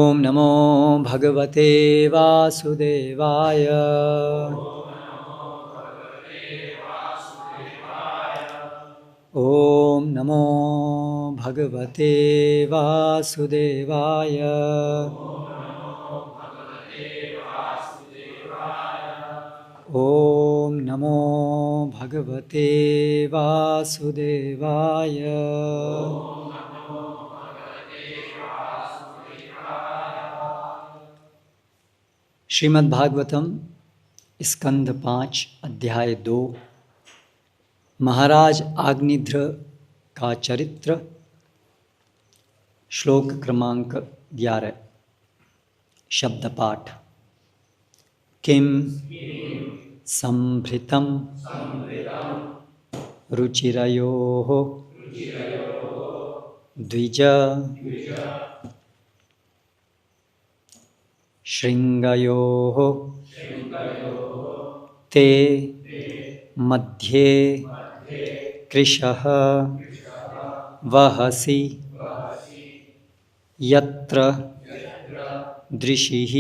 ॐ नमो भगवते वासुदेवाय। ॐ नमो भगवते वासुदेवाय। ॐ नमो भगवते वासुदेवाय। श्रीमद् भागवतम स्कंध 5 अध्याय 2 महाराज आग्निध्र का चरित्र। श्लोक क्रमांक 11 शब्द पाठ। किम संभृतं रुचिरयोः द्विज शृंगयोः ते मध्ये कृशः वहसि यत्र दृशिः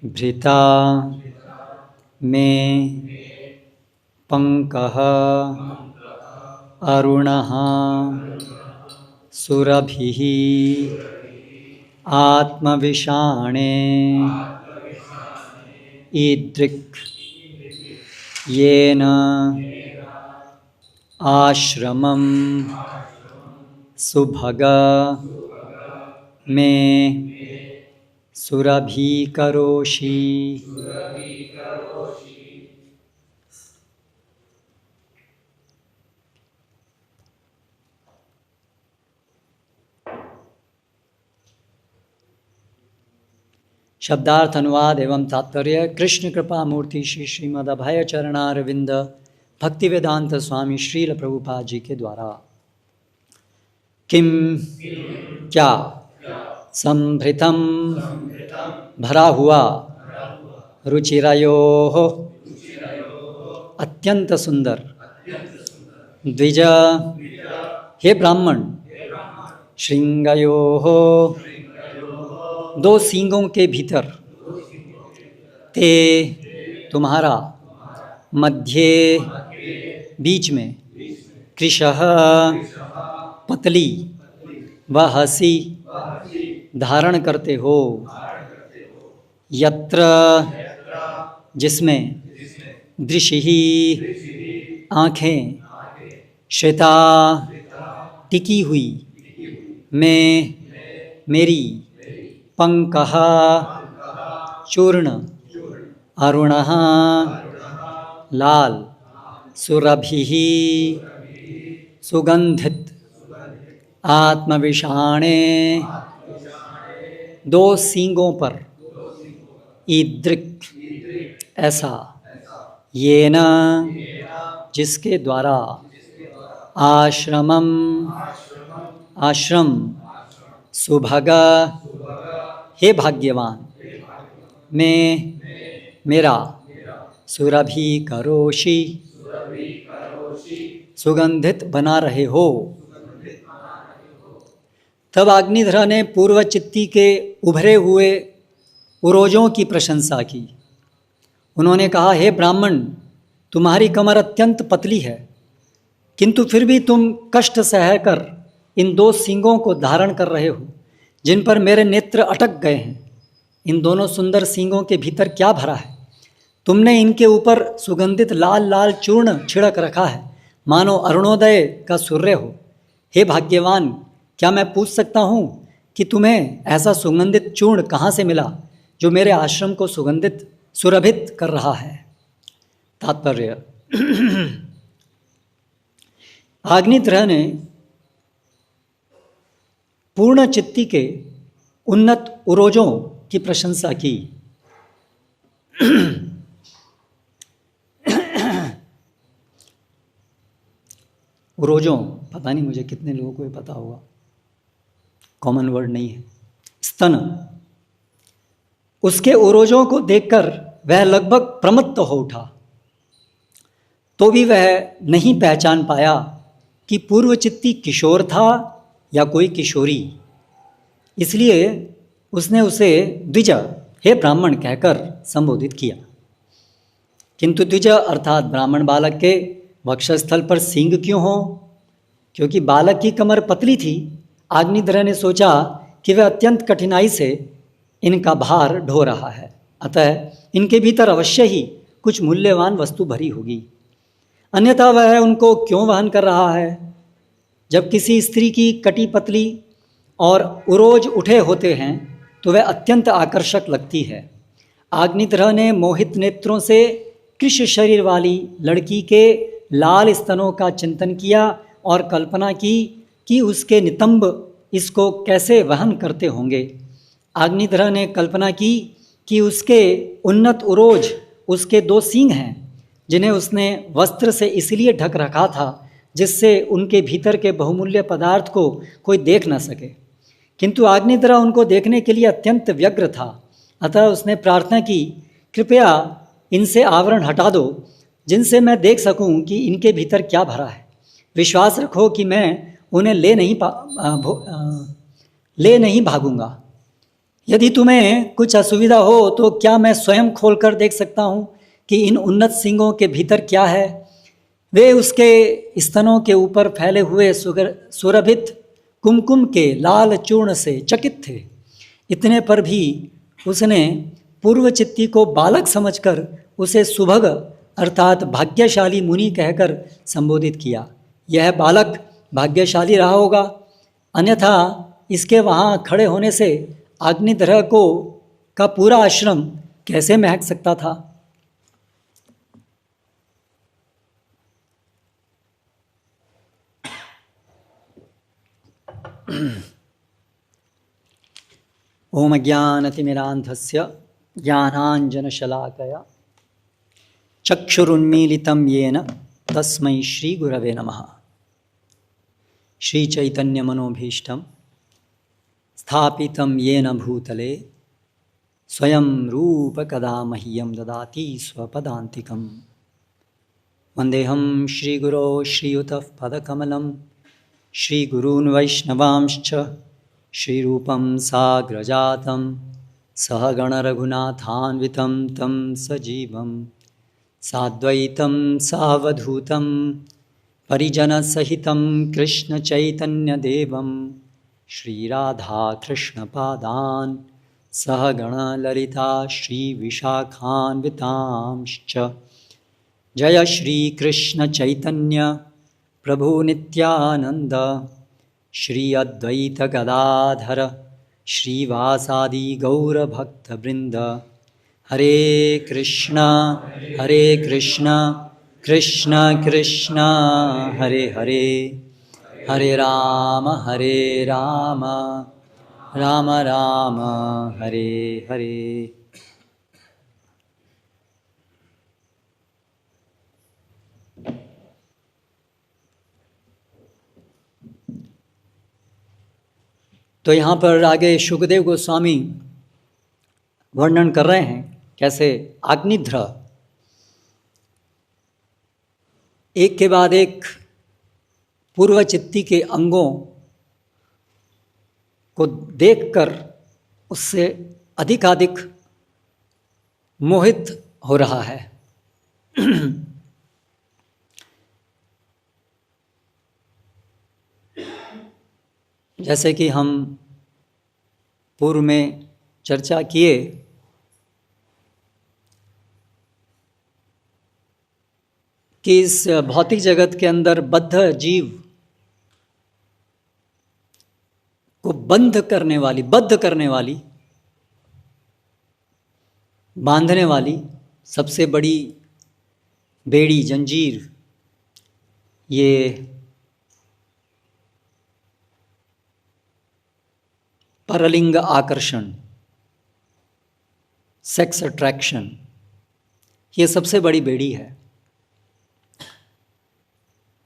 भृता मे पंकः अरुणः सुरभिः आत्मविषाणे ईदृक् येन आश्रमं सुभग मे सुरभीकरोषि। शब्दार्थ अनुवाद एवं तात्पर्य। कृष्ण कृपा मूर्ति श्री श्रीमद् अभय चरणारविंद भक्तिवेदांत स्वामी श्रील प्रभुपाद जी के द्वारा। किम क्या संभृतम भरा हुआ रुचिरयोः अत्यंत सुंदर द्विज हे ब्राह्मण श्रृंगयोः दो सींगों के भीतर ते तुम्हारा मध्य बीच में कृशः पतली वहसि धारण करते हो यत्र जिसमें दृशिः आँखें श्वेता टिकी हुई में मेरी पंकः चूर्ण अरुणः लाल सुरभिः सुगंधित आत्मविषाणे दो सींगों पर ईदृक् ऐसा येन जिसके द्वारा आश्रमम आश्रम सुभग हे भाग्यवान मैं मेरा सुरभि करोषि सुगंधित बना रहे हो। तब अग्निध्र ने पूर्व चित्ती के उभरे हुए उरोजों की प्रशंसा की। उन्होंने कहा, हे ब्राह्मण तुम्हारी कमर अत्यंत पतली है, किंतु फिर भी तुम कष्ट सहकर इन दो सींगों को धारण कर रहे हो जिन पर मेरे नेत्र अटक गए हैं। इन दोनों सुंदर सींगों के भीतर क्या भरा है? तुमने इनके ऊपर सुगंधित लाल लाल चूर्ण छिड़क रखा है, मानो अरुणोदय का सूर्य हो। हे भाग्यवान, क्या मैं पूछ सकता हूँ कि तुम्हें ऐसा सुगंधित चूर्ण कहाँ से मिला जो मेरे आश्रम को सुगंधित सुरभित कर रहा है? तात्पर्य। अग्निध्र ने पूर्ण चित्ती के उन्नत उरोजों की प्रशंसा की। उरोजों, पता नहीं मुझे कितने लोगों को ये पता होगा, कॉमन वर्ड नहीं है। स्तन, उसके उरोजों को देखकर वह लगभग प्रमत्त हो उठा, तो भी वह नहीं पहचान पाया कि पूर्वचित्ती किशोर था या कोई किशोरी। इसलिए उसने उसे द्विज, हे ब्राह्मण कहकर संबोधित किया। किंतु द्विज अर्थात ब्राह्मण बालक के वक्षस्थल पर सींग क्यों हो? क्योंकि बालक की कमर पतली थी। अग्निध्र ने सोचा कि वह अत्यंत कठिनाई से इनका भार ढो रहा है, अतः इनके भीतर अवश्य ही कुछ मूल्यवान वस्तु भरी होगी, अन्यथा वह उनको क्यों वहन कर रहा है। जब किसी स्त्री की कटी पतली और उरोज उठे होते हैं तो वह अत्यंत आकर्षक लगती है। अग्निध्र ने मोहित नेत्रों से कृष्ण शरीर वाली लड़की के लाल स्तनों का चिंतन किया और कल्पना की कि उसके नितंब इसको कैसे वहन करते होंगे। अग्निध्र ने कल्पना की कि उसके उन्नत उरोज, उसके 2 सींग हैं जिन्हें उसने वस्त्र से इसलिए ढक रखा था जिससे उनके भीतर के बहुमूल्य पदार्थ को कोई देख न सके। किंतु अग्निध्र उनको देखने के लिए अत्यंत व्यग्र था, अतः उसने प्रार्थना की, कृपया इनसे आवरण हटा दो जिनसे मैं देख सकूं कि इनके भीतर क्या भरा है। विश्वास रखो कि मैं उन्हें ले नहीं भागूंगा। यदि तुम्हें कुछ असुविधा हो तो क्या मैं स्वयं खोलकर देख सकता हूँ कि इन उन्नत सींगों के भीतर क्या है। वे उसके स्तनों के ऊपर फैले हुए सुरभित कुमकुम के लाल चूर्ण से चकित थे। इतने पर भी उसने पूर्वचित्ती को बालक समझकर उसे सुभग अर्थात भाग्यशाली मुनि कहकर संबोधित किया। यह बालक भाग्यशाली रहा होगा, अन्यथा इसके वहाँ खड़े होने से अग्निध्र का पूरा आश्रम कैसे महक सकता था। ओम ज्ञानतिमिरान्धस्य ज्ञानाञ्जनशलाकया चक्षुरुन्मीलितं येन तस्मै श्रीगुरवे नमः। श्रीचैतन्यमनोभीष्टं स्थापितं येन भूतले स्वयं रूप कदा मह्यं ददाति स्वपदान्तिकम्। वन्देऽहं श्रीगुरो श्रीयुतः पदकमलं श्रीगुरून् वैष्णवांश्च श्रीरूपं साग्रजातं सहगणरघुनाथान्वितं तं सजीवं साद्वैतं सावधूतं परिजनसहितं कृष्णचैतन्यदेवं श्रीराधाकृष्णपादान् सहगणललिता श्रीविशाखान्वितांश्च। जय श्रीकृष्णचैतन्य प्रभु नित्यानंद श्री अद्वैत गदाधर श्रीवासादि गौरभक्तवृंद। हरे कृष्णा कृष्ण कृष्ण हरे हरे, हरे राम राम राम हरे हरे। तो यहाँ पर आगे शुकदेव गोस्वामी वर्णन कर रहे हैं कैसे अग्निध्र एक के बाद एक पूर्वचित्ती के अंगों को देखकर उससे अधिकाधिक मोहित हो रहा है। जैसे कि हम पूर्व में चर्चा किए कि इस भौतिक जगत के अंदर बद्ध जीव को बद्ध करने वाली बांधने वाली सबसे बड़ी बेड़ी जंजीर ये परलिंग आकर्षण, सेक्स अट्रैक्शन, ये सबसे बड़ी बेड़ी है।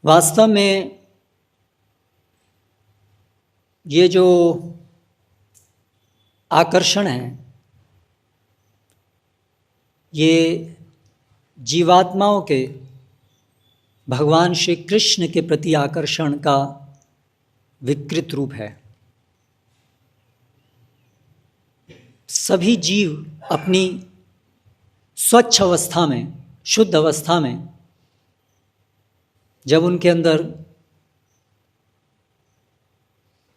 वास्तव में ये जो आकर्षण है ये जीवात्माओं के भगवान श्री कृष्ण के प्रति आकर्षण का विकृत रूप है। सभी जीव अपनी स्वच्छ अवस्था में, शुद्ध अवस्था में, जब उनके अंदर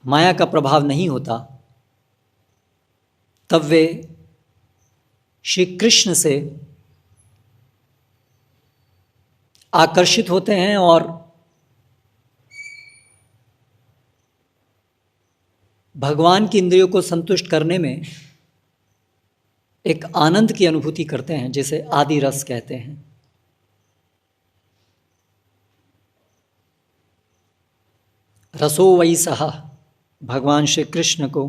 माया का प्रभाव नहीं होता, तब वे श्री कृष्ण से आकर्षित होते हैं और भगवान की इंद्रियों को संतुष्ट करने में एक आनंद की अनुभूति करते हैं, जिसे आदि रस कहते हैं। रसो वै सः, भगवान श्री कृष्ण को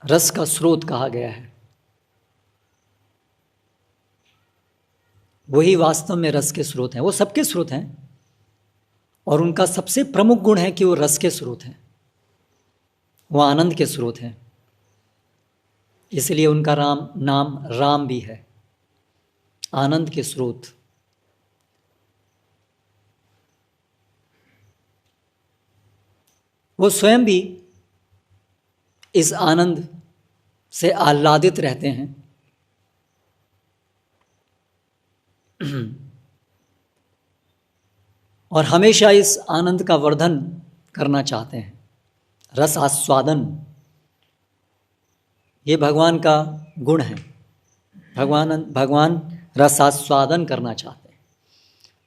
रस का स्रोत कहा गया है। वही वास्तव में रस के स्रोत हैं। वो सबके स्रोत हैं और उनका सबसे प्रमुख गुण है कि वो रस के स्रोत हैं, वो आनंद के स्रोत हैं। इसलिए उनका नाम राम भी है, आनंद के स्रोत। वो स्वयं भी इस आनंद से आह्लादित रहते हैं। और हमेशा इस आनंद का वर्धन करना चाहते हैं। रस आस्वादन, ये भगवान का गुण है। भगवान रस आस्वादन करना चाहते हैं।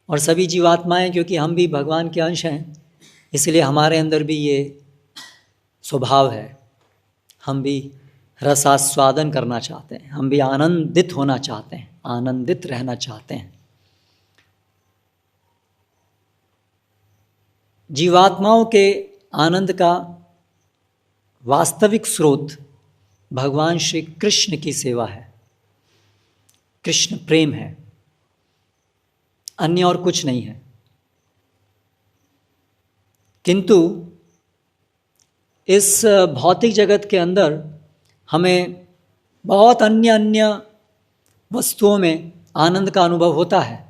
और सभी जीवात्माएं, क्योंकि हम भी भगवान के अंश हैं, इसलिए हमारे अंदर भी ये स्वभाव है। हम भी रसास्वादन करना चाहते हैं, हम भी आनंदित होना चाहते हैं, आनंदित रहना चाहते हैं। जीवात्माओं के आनंद का वास्तविक स्रोत भगवान श्री कृष्ण की सेवा है, कृष्ण प्रेम है, अन्य और कुछ नहीं है। किंतु इस भौतिक जगत के अंदर हमें बहुत अन्य वस्तुओं में आनंद का अनुभव होता है।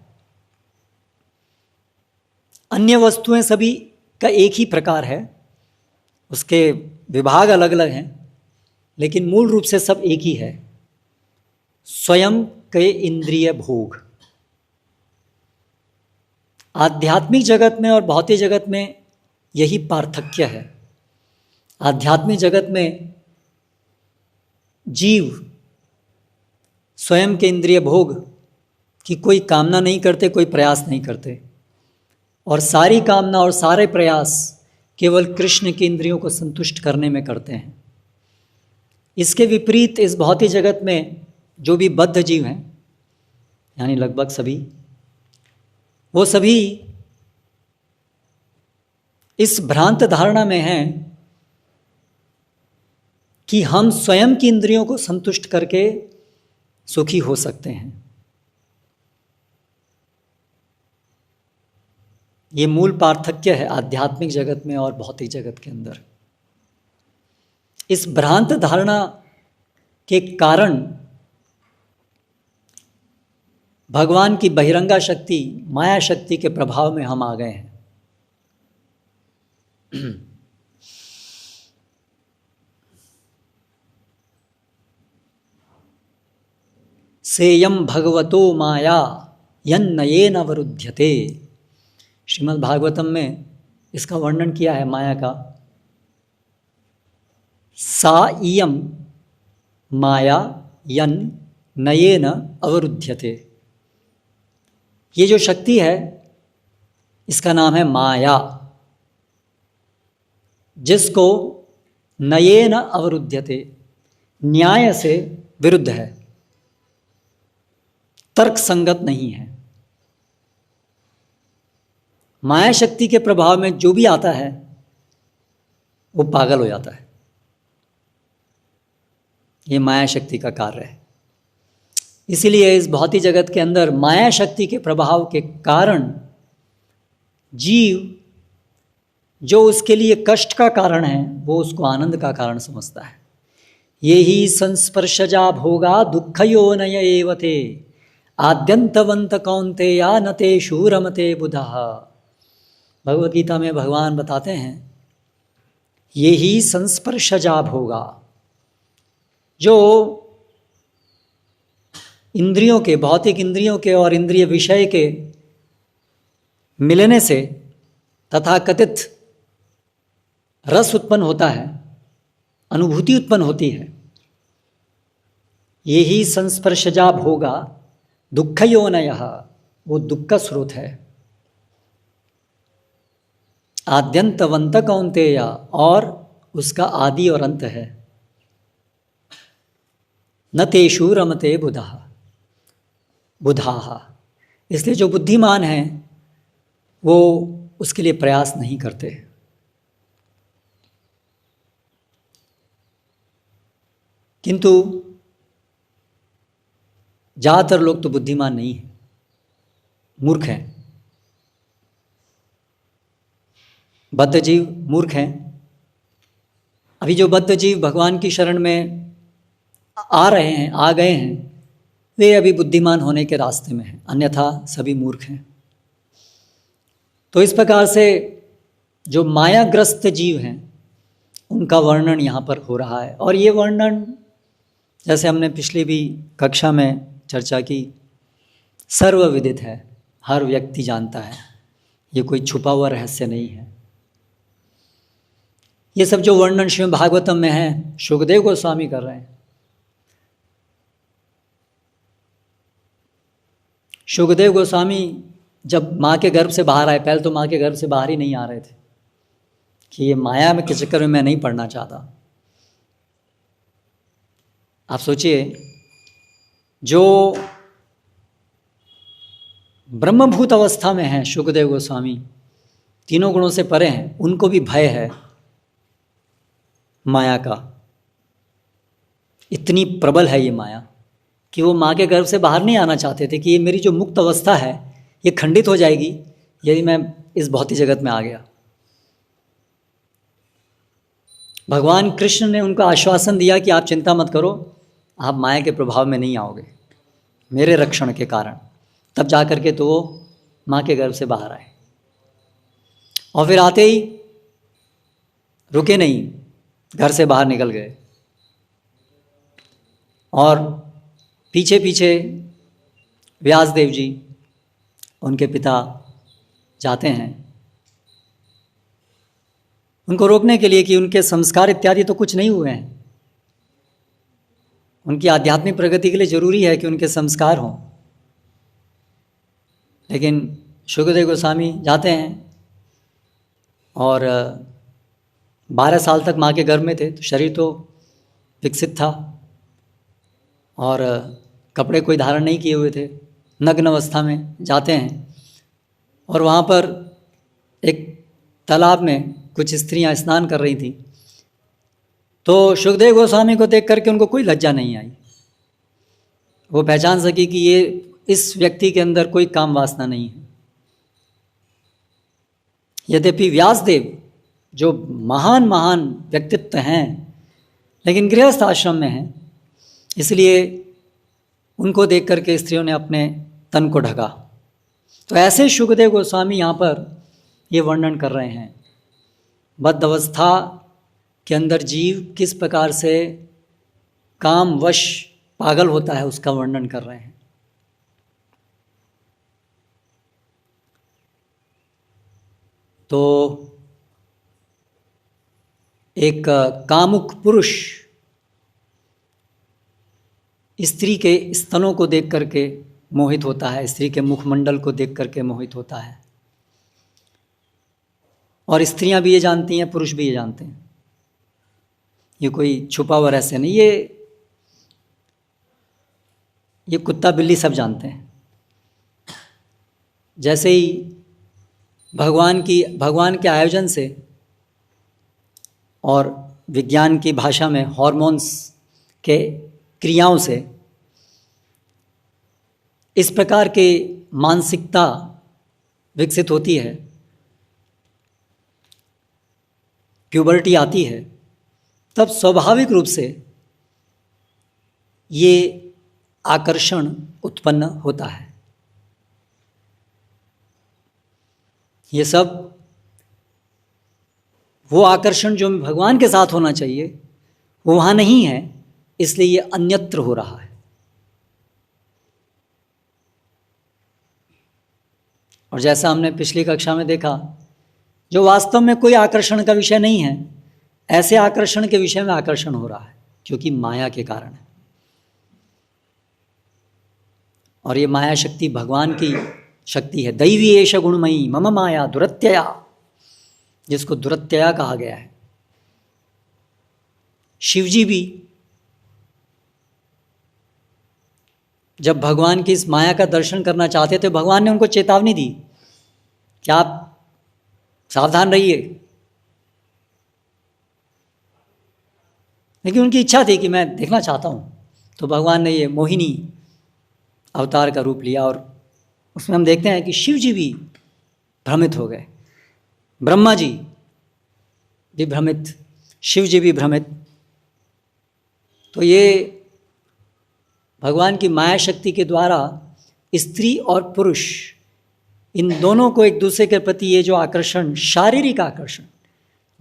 अन्य वस्तुएं सभी का एक ही प्रकार है, उसके विभाग अलग अलग हैं, लेकिन मूल रूप से सब एक ही है, स्वयं के इंद्रिय भोग। आध्यात्मिक जगत में और भौतिक जगत में यही पार्थक्य है। आध्यात्मिक जगत में जीव स्वयं के इंद्रिय भोग की कोई कामना नहीं करते, कोई प्रयास नहीं करते, और सारी कामना और सारे प्रयास केवल कृष्ण के इंद्रियों को संतुष्ट करने में करते हैं। इसके विपरीत इस भौतिक जगत में जो भी बद्ध जीव हैं, यानी लगभग सभी, वो सभी इस भ्रांत धारणा में हैं कि हम स्वयं की इंद्रियों को संतुष्ट करके सुखी हो सकते हैं। ये मूल पार्थक्य है आध्यात्मिक जगत में और भौतिक जगत के अंदर। इस भ्रांत धारणा के कारण भगवान की बहिरंगा शक्ति, माया शक्ति के प्रभाव में हम आ गए हैं। सेयम भगवतो माया यन्नयेन अवरुध्यते। श्रीमद् भागवतम में इसका वर्णन किया है माया का। सा इयम माया यन्नयेन अवरुध्यते। ये जो शक्ति है इसका नाम है माया, जिसको नयेन अवरुध्यते, न्याय से विरुद्ध है, तर्क संगत नहीं है। माया शक्ति के प्रभाव में जो भी आता है वो पागल हो जाता है। ये माया शक्ति का कार्य है। इसीलिए इस भौतिक जगत के अंदर माया शक्ति के प्रभाव के कारण जीव जो उसके लिए कष्ट का कारण है, वो उसको आनंद का कारण समझता है। ये ही संस्पर्शजा भोगा दुःखयो नय एवते आद्यंतवंत कौन्तेया न तेषु रमते बुधः। भगवद गीता में भगवान बताते हैं, ये ही संस्पर्शजा भोगा, जो इंद्रियों के, भौतिक इंद्रियों के और इंद्रिय विषय के मिलने से तथाकथित रस उत्पन्न होता है, अनुभूति उत्पन्न होती है, यही संस्पर्शजा भोगा दुःखयोनयः, वो दुख का स्रोत है। आद्यंतवंत कौन्तेय, और उसका आदि और अंत है। न तेषु रमते बुधाः, इसलिए जो बुद्धिमान हैं वो उसके लिए प्रयास नहीं करते। किंतु ज़्यादातर लोग तो बुद्धिमान नहीं हैं, मूर्ख हैं। बद्ध जीव मूर्ख हैं। अभी जो बद्ध जीव भगवान की शरण में आ रहे हैं, आ गए हैं, वे अभी बुद्धिमान होने के रास्ते में हैं, अन्यथा सभी मूर्ख हैं। तो इस प्रकार से जो मायाग्रस्त जीव हैं उनका वर्णन यहाँ पर हो रहा है। और ये वर्णन, जैसे हमने पिछली भी कक्षा में चर्चा की, सर्वविदित है, हर व्यक्ति जानता है, ये कोई छुपा हुआ रहस्य नहीं है। ये सब जो वर्णन श्रीमद् भागवतम में है, शुकदेव गोस्वामी कर रहे हैं। शुकदेव गोस्वामी जब माँ के गर्भ से बाहर आए, पहले तो माँ के गर्भ से बाहर ही नहीं आ रहे थे कि ये माया में के चक्कर में मैं नहीं पढ़ना चाहता। आप सोचिए, जो ब्रह्मभूत अवस्था में हैं शुकदेव गोस्वामी, तीनों गुणों से परे हैं, उनको भी भय है माया का। इतनी प्रबल है ये माया कि वो माँ के गर्भ से बाहर नहीं आना चाहते थे कि ये मेरी जो मुक्त अवस्था है ये खंडित हो जाएगी यदि मैं इस भौतिक जगत में आ गया। भगवान कृष्ण ने उनको आश्वासन दिया कि आप चिंता मत करो, आप माया के प्रभाव में नहीं आओगे मेरे रक्षण के कारण। तब जा कर के तो वो माँ के गर्भ से बाहर आए, और फिर आते ही रुके नहीं, घर से बाहर निकल गए। और पीछे पीछे व्यासदेव जी, उनके पिता, जाते हैं उनको रोकने के लिए कि उनके संस्कार इत्यादि तो कुछ नहीं हुए हैं। उनकी आध्यात्मिक प्रगति के लिए जरूरी है कि उनके संस्कार हों। लेकिन शुकदेव गोस्वामी जाते हैं और 12 साल तक माँ के गर्भ में थे, तो शरीर तो विकसित था और कपड़े कोई धारण नहीं किए हुए थे, नग्न अवस्था में जाते हैं। और वहाँ पर एक तालाब में कुछ स्त्रियाँ स्नान कर रही थीं, तो शुकदेव गोस्वामी को देख करके उनको कोई लज्जा नहीं आई। वो पहचान सकी कि ये इस व्यक्ति के अंदर कोई काम वासना नहीं है। यद्यपि व्यासदेव जो महान महान व्यक्तित्व हैं, लेकिन गृहस्थ आश्रम में हैं, इसलिए उनको देख करके स्त्रियों ने अपने तन को ढका। तो ऐसे शुकदेव गोस्वामी यहाँ पर ये वर्णन कर रहे हैं, बद्ध अवस्था के अंदर जीव किस प्रकार से कामवश पागल होता है उसका वर्णन कर रहे हैं। तो एक कामुक पुरुष स्त्री के स्तनों को देख करके मोहित होता है, स्त्री के मुखमंडल को देख करके मोहित होता है। और स्त्रियां भी ये जानती हैं, पुरुष भी ये जानते हैं, ये कोई छुपा हुआ रहस्य नहीं, ये कुत्ता बिल्ली सब जानते हैं। जैसे ही भगवान के आयोजन से और विज्ञान की भाषा में हार्मोन्स के क्रियाओं से इस प्रकार की मानसिकता विकसित होती है, प्यूबर्टी आती है, तब स्वाभाविक रूप से ये आकर्षण उत्पन्न होता है। ये सब वो आकर्षण जो भगवान के साथ होना चाहिए वो वहाँ नहीं है, इसलिए ये अन्यत्र हो रहा है। और जैसा हमने पिछली कक्षा में देखा, जो वास्तव में कोई आकर्षण का विषय नहीं है, ऐसे आकर्षण के विषय में आकर्षण हो रहा है, क्योंकि माया के कारण है। और ये माया शक्ति भगवान की शक्ति है। दैवी एष गुणमयी मम माया दुरत्यया, जिसको दुरत्यया कहा गया है। शिवजी भी जब भगवान की इस माया का दर्शन करना चाहते थे, भगवान ने उनको चेतावनी दी कि आप सावधान रहिए। लेकिन उनकी इच्छा थी कि मैं देखना चाहता हूँ, तो भगवान ने ये मोहिनी अवतार का रूप लिया। और उसमें हम देखते हैं कि शिव जी भी भ्रमित हो गए, ब्रह्मा जी भी भ्रमित, शिव जी भी भ्रमित। तो ये भगवान की माया शक्ति के द्वारा स्त्री और पुरुष, इन दोनों को एक दूसरे के प्रति ये जो आकर्षण, शारीरिक आकर्षण,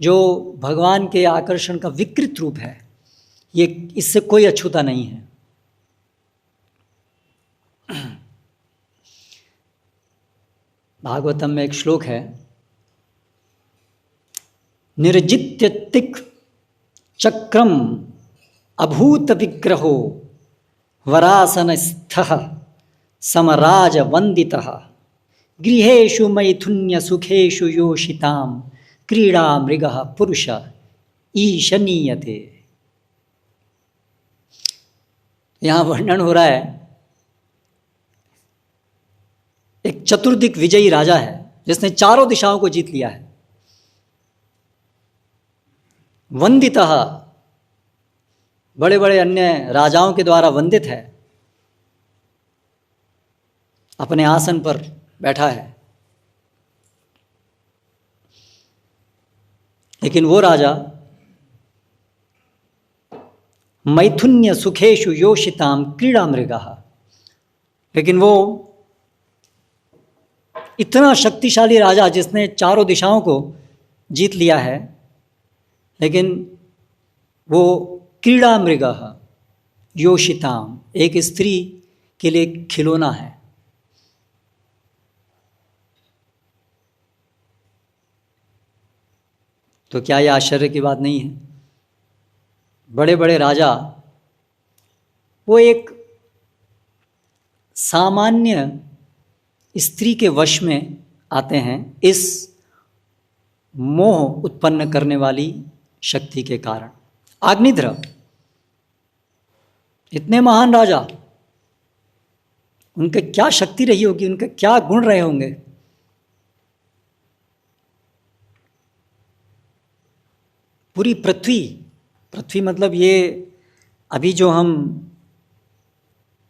जो भगवान के आकर्षण का विकृत रूप है, ये इससे कोई अछूता नहीं है। भागवतम में एक श्लोक है, निर्जित्य तिक चक्रम अभूत विग्रहो वरासनस्थः समराज वंदितः गृहेषु मैथुन्य सुखेषु योषिताम क्रीड़ा मृगः पुरुष ईशनीयते। यहाँ वर्णन हो रहा है, एक चतुर्दिक विजयी राजा है जिसने चारों दिशाओं को जीत लिया है। वंदितः, बड़े बड़े अन्य राजाओं के द्वारा वंदित है, अपने आसन पर बैठा है। लेकिन वो राजा मैथुन्य सुखेषु योषिताम क्रीड़ा मृगः, लेकिन वो इतना शक्तिशाली राजा जिसने चारों दिशाओं को जीत लिया है, लेकिन वो क्रीड़ा मृगः योषिताम, एक स्त्री के लिए खिलौना है। तो क्या यह आश्चर्य की बात नहीं है? बड़े बड़े राजा वो एक सामान्य स्त्री के वश में आते हैं इस मोह उत्पन्न करने वाली शक्ति के कारण। अग्निध्र, इतने महान राजा, उनके क्या शक्ति रही होगी, उनके क्या गुण रहे होंगे। पूरी पृथ्वी मतलब ये अभी जो हम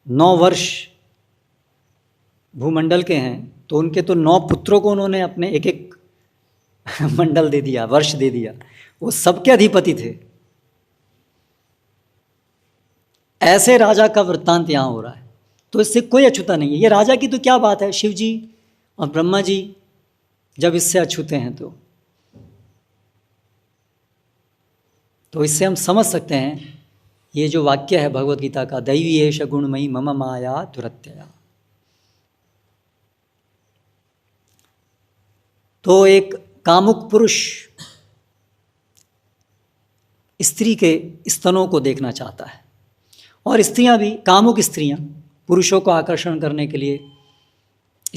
9 वर्ष भूमंडल के हैं, तो उनके तो 9 पुत्रों को उन्होंने अपने एक एक मंडल दे दिया, वर्ष दे दिया। वो सबके अधिपति थे। ऐसे राजा का वृत्तांत यहाँ हो रहा है, तो इससे कोई अछूता नहीं है। ये राजा की तो क्या बात है, शिव जी और ब्रह्मा जी जब इससे अछूते हैं तो इससे हम समझ सकते हैं ये जो वाक्य है भगवत गीता का, दैवी एष गुणमयी मम माया दुरत्यया। तो एक कामुक पुरुष स्त्री के स्तनों को देखना चाहता है, और स्त्रियां भी, कामुक स्त्रियां पुरुषों को आकर्षण करने के लिए,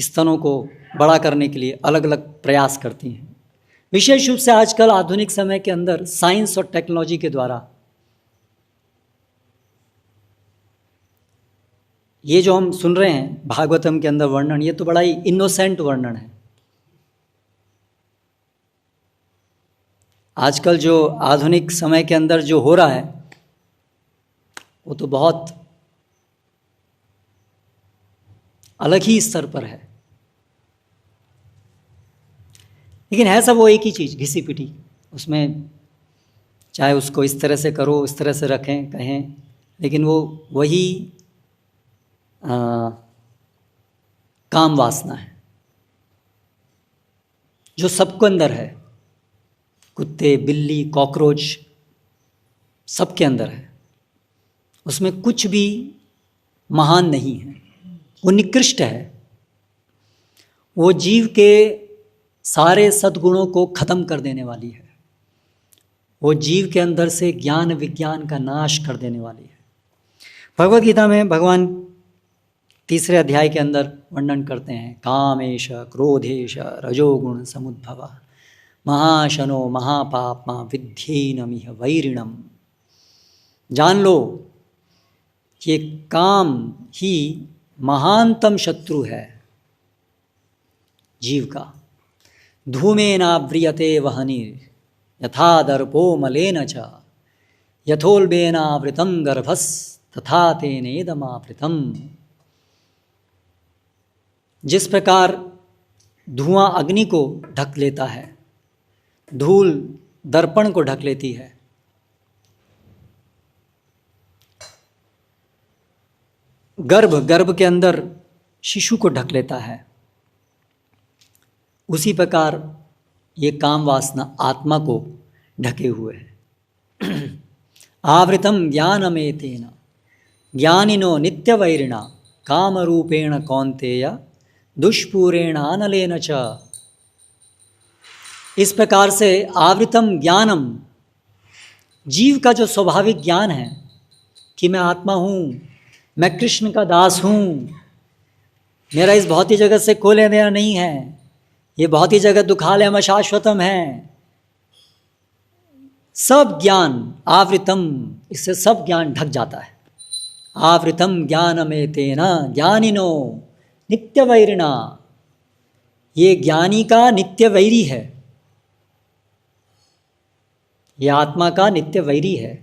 स्तनों को बड़ा करने के लिए अलग अलग प्रयास करती हैं। विशेष रूप से आजकल आधुनिक समय के अंदर साइंस और टेक्नोलॉजी के द्वारा ये जो हम सुन रहे हैं भागवतम के अंदर वर्णन, ये तो बड़ा ही इनोसेंट वर्णन है। आजकल जो आधुनिक समय के अंदर जो हो रहा है वो तो बहुत अलग ही स्तर पर है। लेकिन है सब वो एक ही चीज़, घिसी पिटी। उसमें चाहे उसको इस तरह से करो, इस तरह से रखें, कहें, लेकिन वो वही काम वासना है जो सबको अंदर है। कुत्ते, बिल्ली, कॉकरोच सबके अंदर है। उसमें कुछ भी महान नहीं है, वो निकृष्ट है। वो जीव के सारे सद्गुणों को खत्म कर देने वाली है। वो जीव के अंदर से ज्ञान विज्ञान का नाश कर देने वाली है। भगवद गीता में भगवान 3 अध्याय के अंदर वर्णन करते हैं, कामेश क्रोधेश रजोगुण समुद्भव महाशनो महापापमा विद्धेनमिह वैरिणम। जान लो ये काम ही महानतम शत्रु है जीव का। धूमेनाव्रियते वहनिर यथा दर्पो मलेन च यथोल्बेनावृतं गर्भस् तथा तेनेदमावृतम्। जिस प्रकार धुआं अग्नि को ढक लेता है, धूल दर्पण को ढक लेती है, गर्भ के अंदर शिशु को ढक लेता है, उसी प्रकार ये काम वासना आत्मा को ढके हुए है। आवृतम ज्ञानमेतेन ज्ञानिनो नित्यवैरिणा कामरूपेण कौन्तेय दुष्पूरेण अनलेन च। इस प्रकार से आवृतम ज्ञानम, जीव का जो स्वाभाविक ज्ञान है कि मैं आत्मा हूँ, मैं कृष्ण का दास हूँ, मेरा इस भौतिक जगत से कोई लेना देना नहीं है, ये भौतिक जगत दुखालयम अशाश्वतम है, सब ज्ञान आवृतम, इससे सब ज्ञान ढक जाता है। आवृतम ज्ञानमेतेन ज्ञानिनो नित्यवैरिणा, ये ज्ञानी का नित्य वैरी है, ये आत्मा का नित्य वैरी है।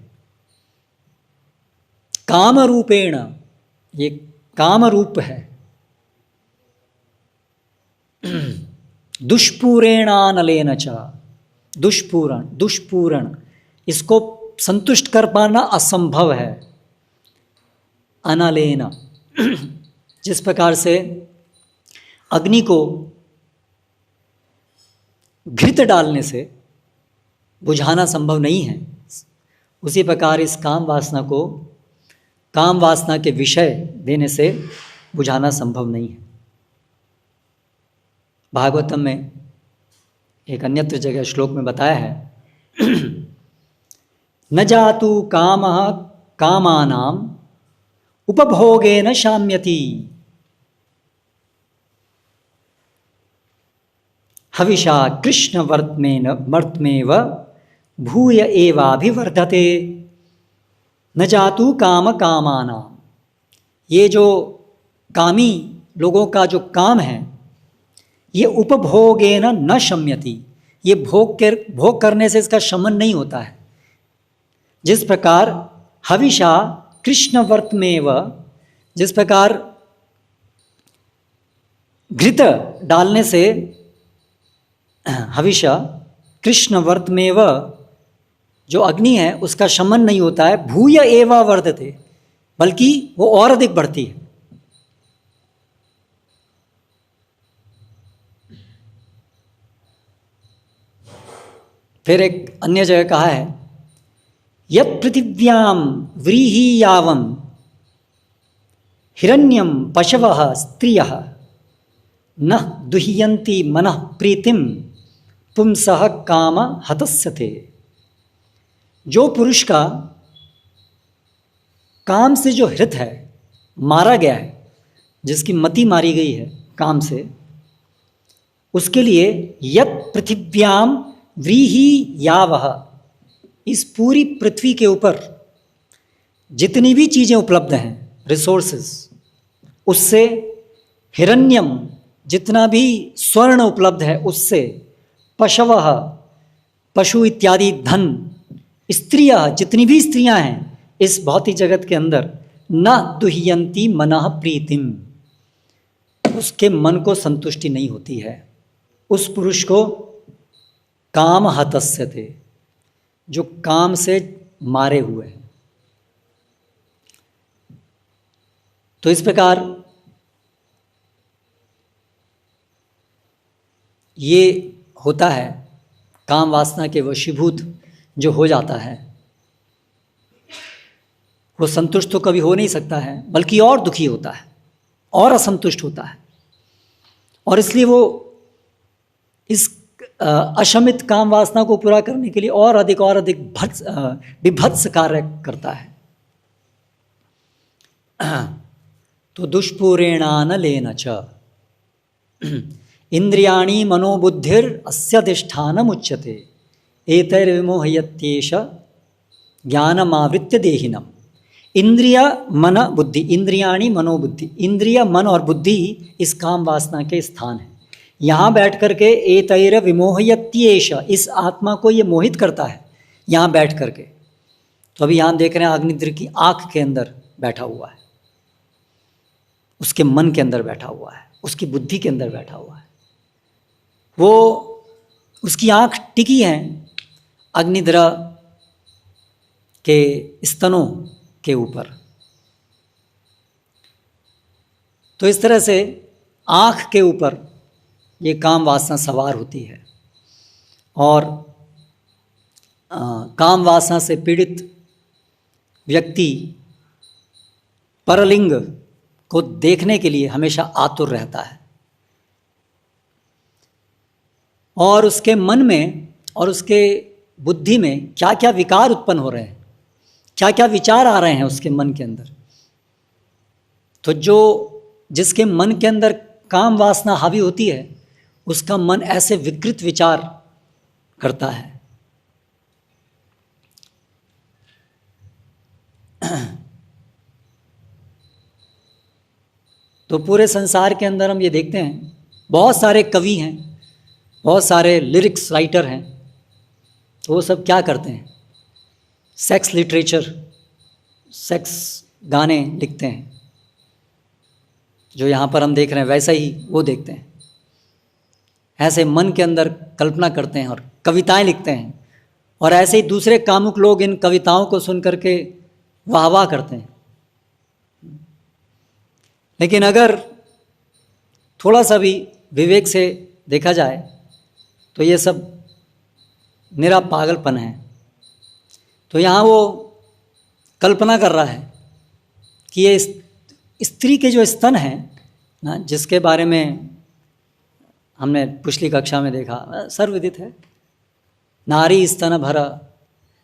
काम रूपेण, ये काम रूप है। दुष्पूरेणानलेन च, दुष्पूरण, इसको संतुष्ट कर पाना असंभव है। अनलेन, जिस प्रकार से अग्नि को घृत डालने से बुझाना संभव नहीं है, उसी प्रकार इस काम वासना को काम वासना के विषय देने से बुझाना संभव नहीं है। भागवतम में एक अन्यत्र जगह श्लोक में बताया है, न जातु कामः कामानाम उपभोगेन शाम्यति हविषा कृष्ण वर्त्मेव भूय एवाभिवर्धते। न जातु काम कामानाम, ये जो कामी लोगों का जो काम है, ये उपभोगेन न शम्यति, ये भोग करने से इसका शमन नहीं होता है। जिस प्रकार हविषा कृष्ण वर्त्मेव, जिस प्रकार घृत डालने से हविषा कृष्ण वर्त्मेव, जो अग्नि है उसका शमन नहीं होता है, भूय एवा वर्धते, बल्कि वो और अधिक बढ़ती है। फिर एक अन्य जगह कहा है, यत् पृथिव्याम व्रीहीयावम हिरण्यम पशवः स्त्रियः न दुह्यन्ति मनः प्रीतिम पुंसः काम हतस्यते। जो पुरुष का काम से जो हृत है, मारा गया है, जिसकी मति मारी गई है काम से, उसके लिए यत् पृथिव्याम व्रीहीयावः, इस पूरी पृथ्वी के ऊपर जितनी भी चीज़ें उपलब्ध हैं, रिसोर्सेस, उससे हिरण्यम, जितना भी स्वर्ण उपलब्ध है उससे, पशवः, पशु इत्यादि धन, स्त्रियाँ, जितनी भी स्त्रियां हैं इस भौतिक जगत के अंदर, न दुह्यंती मनः प्रीतिम, उसके मन को संतुष्टि नहीं होती है। उस पुरुष को काम हतस्यते, जो काम से मारे हुए हैं। तो इस प्रकार ये होता है, काम वासना के वशीभूत जो हो जाता है, वो संतुष्ट तो कभी हो नहीं सकता है, बल्कि और दुखी होता है और असंतुष्ट होता है। और इसलिए वो इस अशमित काम वासना को पूरा करने के लिए और अधिक विभत्स कार्य करता है। तो दुष्पूरेणानलेन च इंद्रियाणि मनोबुद्धिर अस्यधिष्ठानम् उच्यते एतैर्विमोहयत्येष ज्ञानमावृत्य देहिनम्। इंद्रिय मन बुद्धि, इंद्रियाणि मनोबुद्धि, इंद्रिय मन और बुद्धि इस काम वासना के स्थान है। यहाँ बैठ करके एतैर विमोहयत्येष, इस आत्मा को ये मोहित करता है यहाँ बैठ करके। तो अभी यहाँ देख रहे हैं अग्निद्र की आँख के अंदर बैठा हुआ है, उसके मन के अंदर बैठा हुआ है, उसकी बुद्धि के अंदर बैठा हुआ है। वो उसकी आँख टिकी है अग्निद्र के स्तनों के ऊपर। तो इस तरह से आँख के ऊपर ये काम वासना सवार होती है और काम वासना से पीड़ित व्यक्ति परलिंग को देखने के लिए हमेशा आतुर रहता है। और उसके मन में और उसके बुद्धि में क्या क्या विकार उत्पन्न हो रहे हैं, क्या क्या विचार आ रहे हैं उसके मन के अंदर। तो जिसके मन के अंदर काम वासना हावी होती है, उसका मन ऐसे विकृत विचार करता है। तो पूरे संसार के अंदर हम ये देखते हैं, बहुत सारे कवि हैं, बहुत सारे लिरिक्स राइटर हैं। तो वो सब क्या करते हैं, सेक्स लिटरेचर, सेक्स गाने लिखते हैं। जो यहाँ पर हम देख रहे हैं वैसा ही वो देखते हैं, ऐसे मन के अंदर कल्पना करते हैं और कविताएं लिखते हैं। और ऐसे ही दूसरे कामुक लोग इन कविताओं को सुन करके वाह वाह करते हैं। लेकिन अगर थोड़ा सा भी विवेक से देखा जाए तो ये सब निरा पागलपन है। तो यहाँ वो कल्पना कर रहा है कि ये स्त्री के जो स्तन हैं ना, जिसके बारे में हमने पिछली कक्षा में देखा, सर्वविदित है, नारी स्तन भर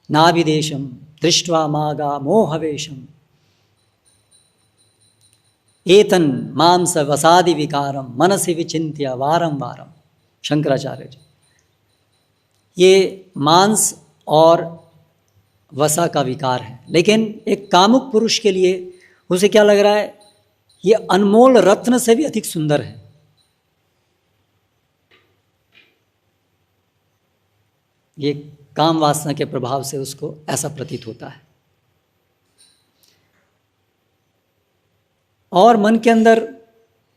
नाभिदेशम दृष्ट्वा मागा मोहवेशम एतन मांस वसादि विकारम मनसि विचिन्त्य वारम वारम। शंकराचार्य जी, ये मांस और वसा का विकार है। लेकिन एक कामुक पुरुष के लिए उसे क्या लग रहा है, ये अनमोल रत्न से भी अधिक सुंदर है। ये काम वासना के प्रभाव से उसको ऐसा प्रतीत होता है। और मन के अंदर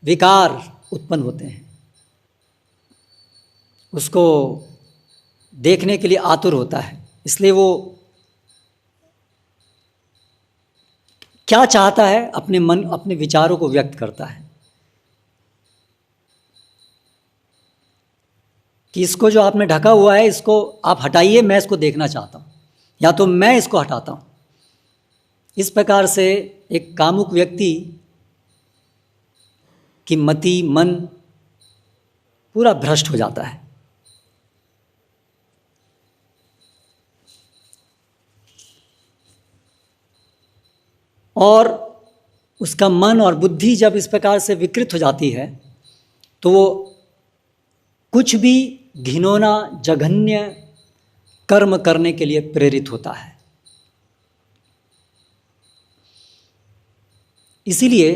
विकार उत्पन्न होते हैं, उसको देखने के लिए आतुर होता है। इसलिए वो क्या चाहता है, अपने मन अपने विचारों को व्यक्त करता है कि इसको जो आपने ढका हुआ है, इसको आप हटाइए, मैं इसको देखना चाहता हूँ, या तो मैं इसको हटाता हूँ। इस प्रकार से एक कामुक व्यक्ति की मति, मन पूरा भ्रष्ट हो जाता है। और उसका मन और बुद्धि जब इस प्रकार से विकृत हो जाती है तो वो कुछ भी घिनौना जघन्य कर्म करने के लिए प्रेरित होता है। इसीलिए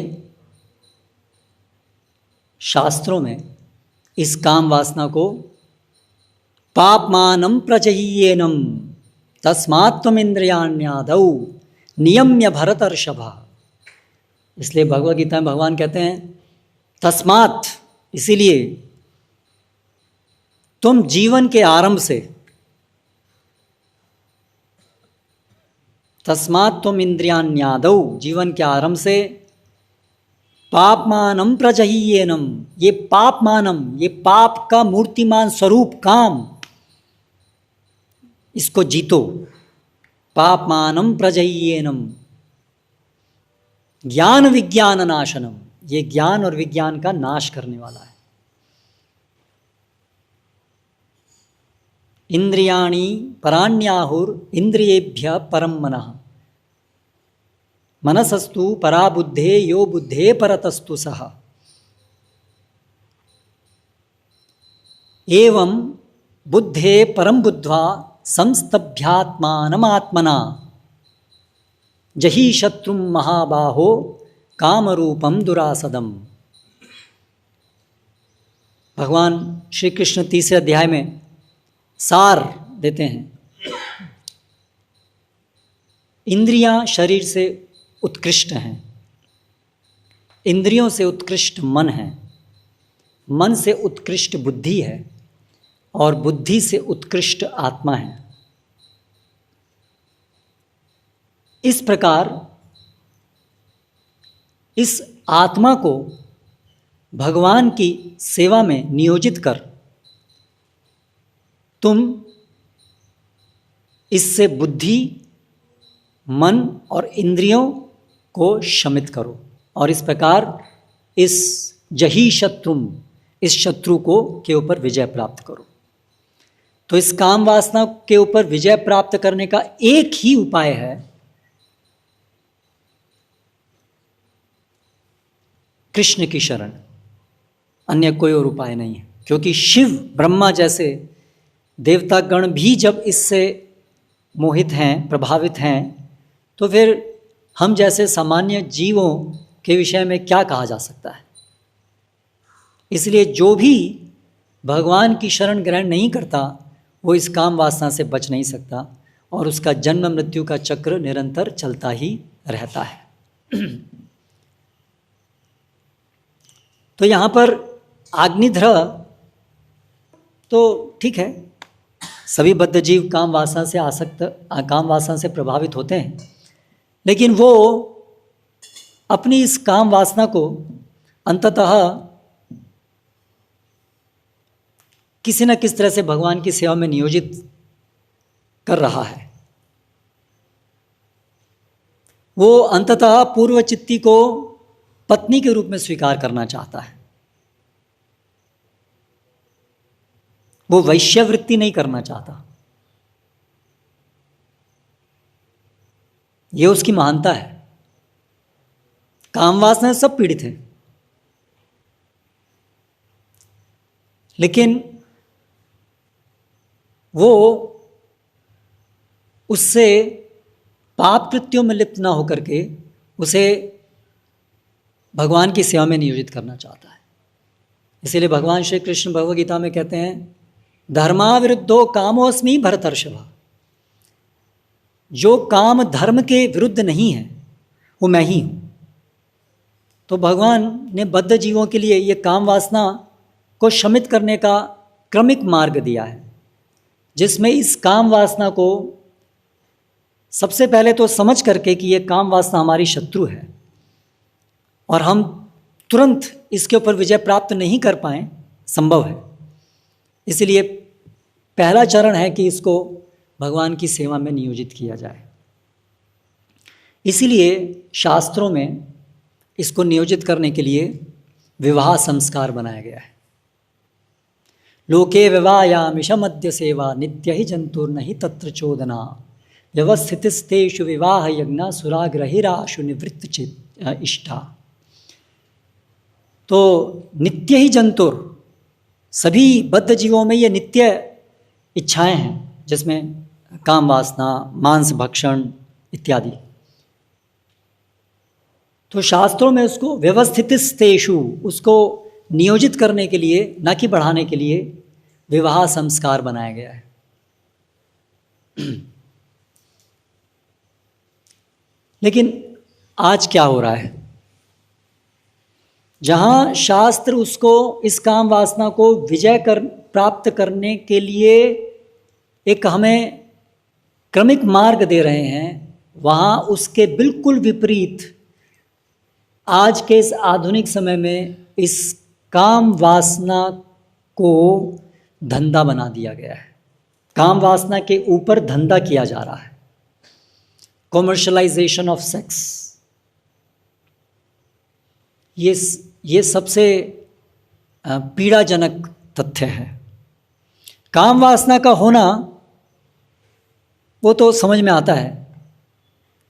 शास्त्रों में इस काम वासना को पापमानं प्रजह्येनं तस्मात्त्वम् इंद्रियाण्यादौ नियम्य भरतर्षभ। इसलिए भगवद गीता में भगवान कहते हैं तस्मात्, इसीलिए तुम जीवन के आरंभ से, तस्मात् तुम इंद्रियाण्यादौ, जीवन के आरंभ से, पापमानं प्रजह्येनं, ये पापमानम, ये पाप का मूर्तिमान स्वरूप काम, इसको जीतो। पापमानं प्रजह्येनं, ज्ञान विज्ञान नाशनम, ये ज्ञान और विज्ञान का नाश करने वाला है। इंद्रियाणि पराण्याहुर इंद्रियेभ्य परम मनः, मनसस्तु परा बुद्धे यो बुद्धे परतस्तु सह। एवं बुद्धे परम बुद्ध्वा संस्तभ्यात्मानमात्मना जहि शत्रुम महाबाहो कामरूपम दुरासदम। भगवान श्री कृष्ण तीसरे अध्याय में सार देते हैं। इंद्रियां शरीर से उत्कृष्ट हैं, इंद्रियों से उत्कृष्ट मन है, मन से उत्कृष्ट बुद्धि है और बुद्धि से उत्कृष्ट आत्मा है। इस प्रकार इस आत्मा को भगवान की सेवा में नियोजित कर तुम इससे बुद्धि, मन और इंद्रियों को शमित करो और इस प्रकार इस जही शत्रुम, इस शत्रु को के ऊपर विजय प्राप्त करो। तो इस काम वासना के ऊपर विजय प्राप्त करने का एक ही उपाय है, कृष्ण की शरण, अन्य कोई और उपाय नहीं है। क्योंकि शिव ब्रह्मा जैसे देवतागण भी जब इससे मोहित हैं, प्रभावित हैं, तो फिर हम जैसे सामान्य जीवों के विषय में क्या कहा जा सकता है। इसलिए जो भी भगवान की शरण ग्रहण नहीं करता वो इस काम वासना से बच नहीं सकता और उसका जन्म मृत्यु का चक्र निरंतर चलता ही रहता है। तो यहाँ पर अग्निध्र तो ठीक है, सभी बद्ध जीव काम वासना से काम वासना से प्रभावित होते हैं, लेकिन वो अपनी इस काम वासना को अंततः किसी न किस तरह से भगवान की सेवा में नियोजित कर रहा है। वो अंततः पूर्व चित्ती को पत्नी के रूप में स्वीकार करना चाहता है। वो वैश्यवृत्ति नहीं करना चाहता, ये उसकी महानता है। काम वासना सब पीड़ित हैं, लेकिन वो उससे पाप कृत्यों में लिप्त ना होकर के उसे भगवान की सेवा में नियोजित करना चाहता है। इसीलिए भगवान श्री कृष्ण भगवद गीता में कहते हैं, धर्माविरुद्धो कामोऽस्मि भरतर्षभ। जो काम धर्म के विरुद्ध नहीं है वो मैं ही हूँ। तो भगवान ने बद्ध जीवों के लिए ये काम वासना को शमित करने का क्रमिक मार्ग दिया है, जिसमें इस काम वासना को सबसे पहले तो समझ करके कि ये काम वासना हमारी शत्रु है और हम तुरंत इसके ऊपर विजय प्राप्त नहीं कर पाएँ, संभव है। इसलिए पहला चरण है कि इसको भगवान की सेवा में नियोजित किया जाए। इसीलिए शास्त्रों में इसको नियोजित करने के लिए विवाह संस्कार बनाया गया है। लोके विवायामिषमद्य सेवा नित्य ही जंतुर्नहि तत्र चोदना व्यवस्थितिस्तेषु विवाह यज्ञ सुराग्रहिराशु निवृत्त चित इष्टा। तो नित्य ही जंतुर, सभी बद्ध जीवों में ये नित्य इच्छाएं हैं, जिसमें काम वासना, मांस भक्षण इत्यादि। तो शास्त्रों में उसको व्यवस्थितिस्तेषु, उसको नियोजित करने के लिए, न कि बढ़ाने के लिए विवाह संस्कार बनाया गया है। लेकिन आज क्या हो रहा है, जहाँ शास्त्र उसको, इस काम वासना को प्राप्त करने के लिए एक हमें क्रमिक मार्ग दे रहे हैं, वहाँ उसके बिल्कुल विपरीत आज के इस आधुनिक समय में इस काम वासना को धंधा बना दिया गया है। काम वासना के ऊपर धंधा किया जा रहा है, कॉमर्शलाइजेशन ऑफ सेक्स। ये सबसे पीड़ाजनक तथ्य है। काम वासना का होना वो तो समझ में आता है,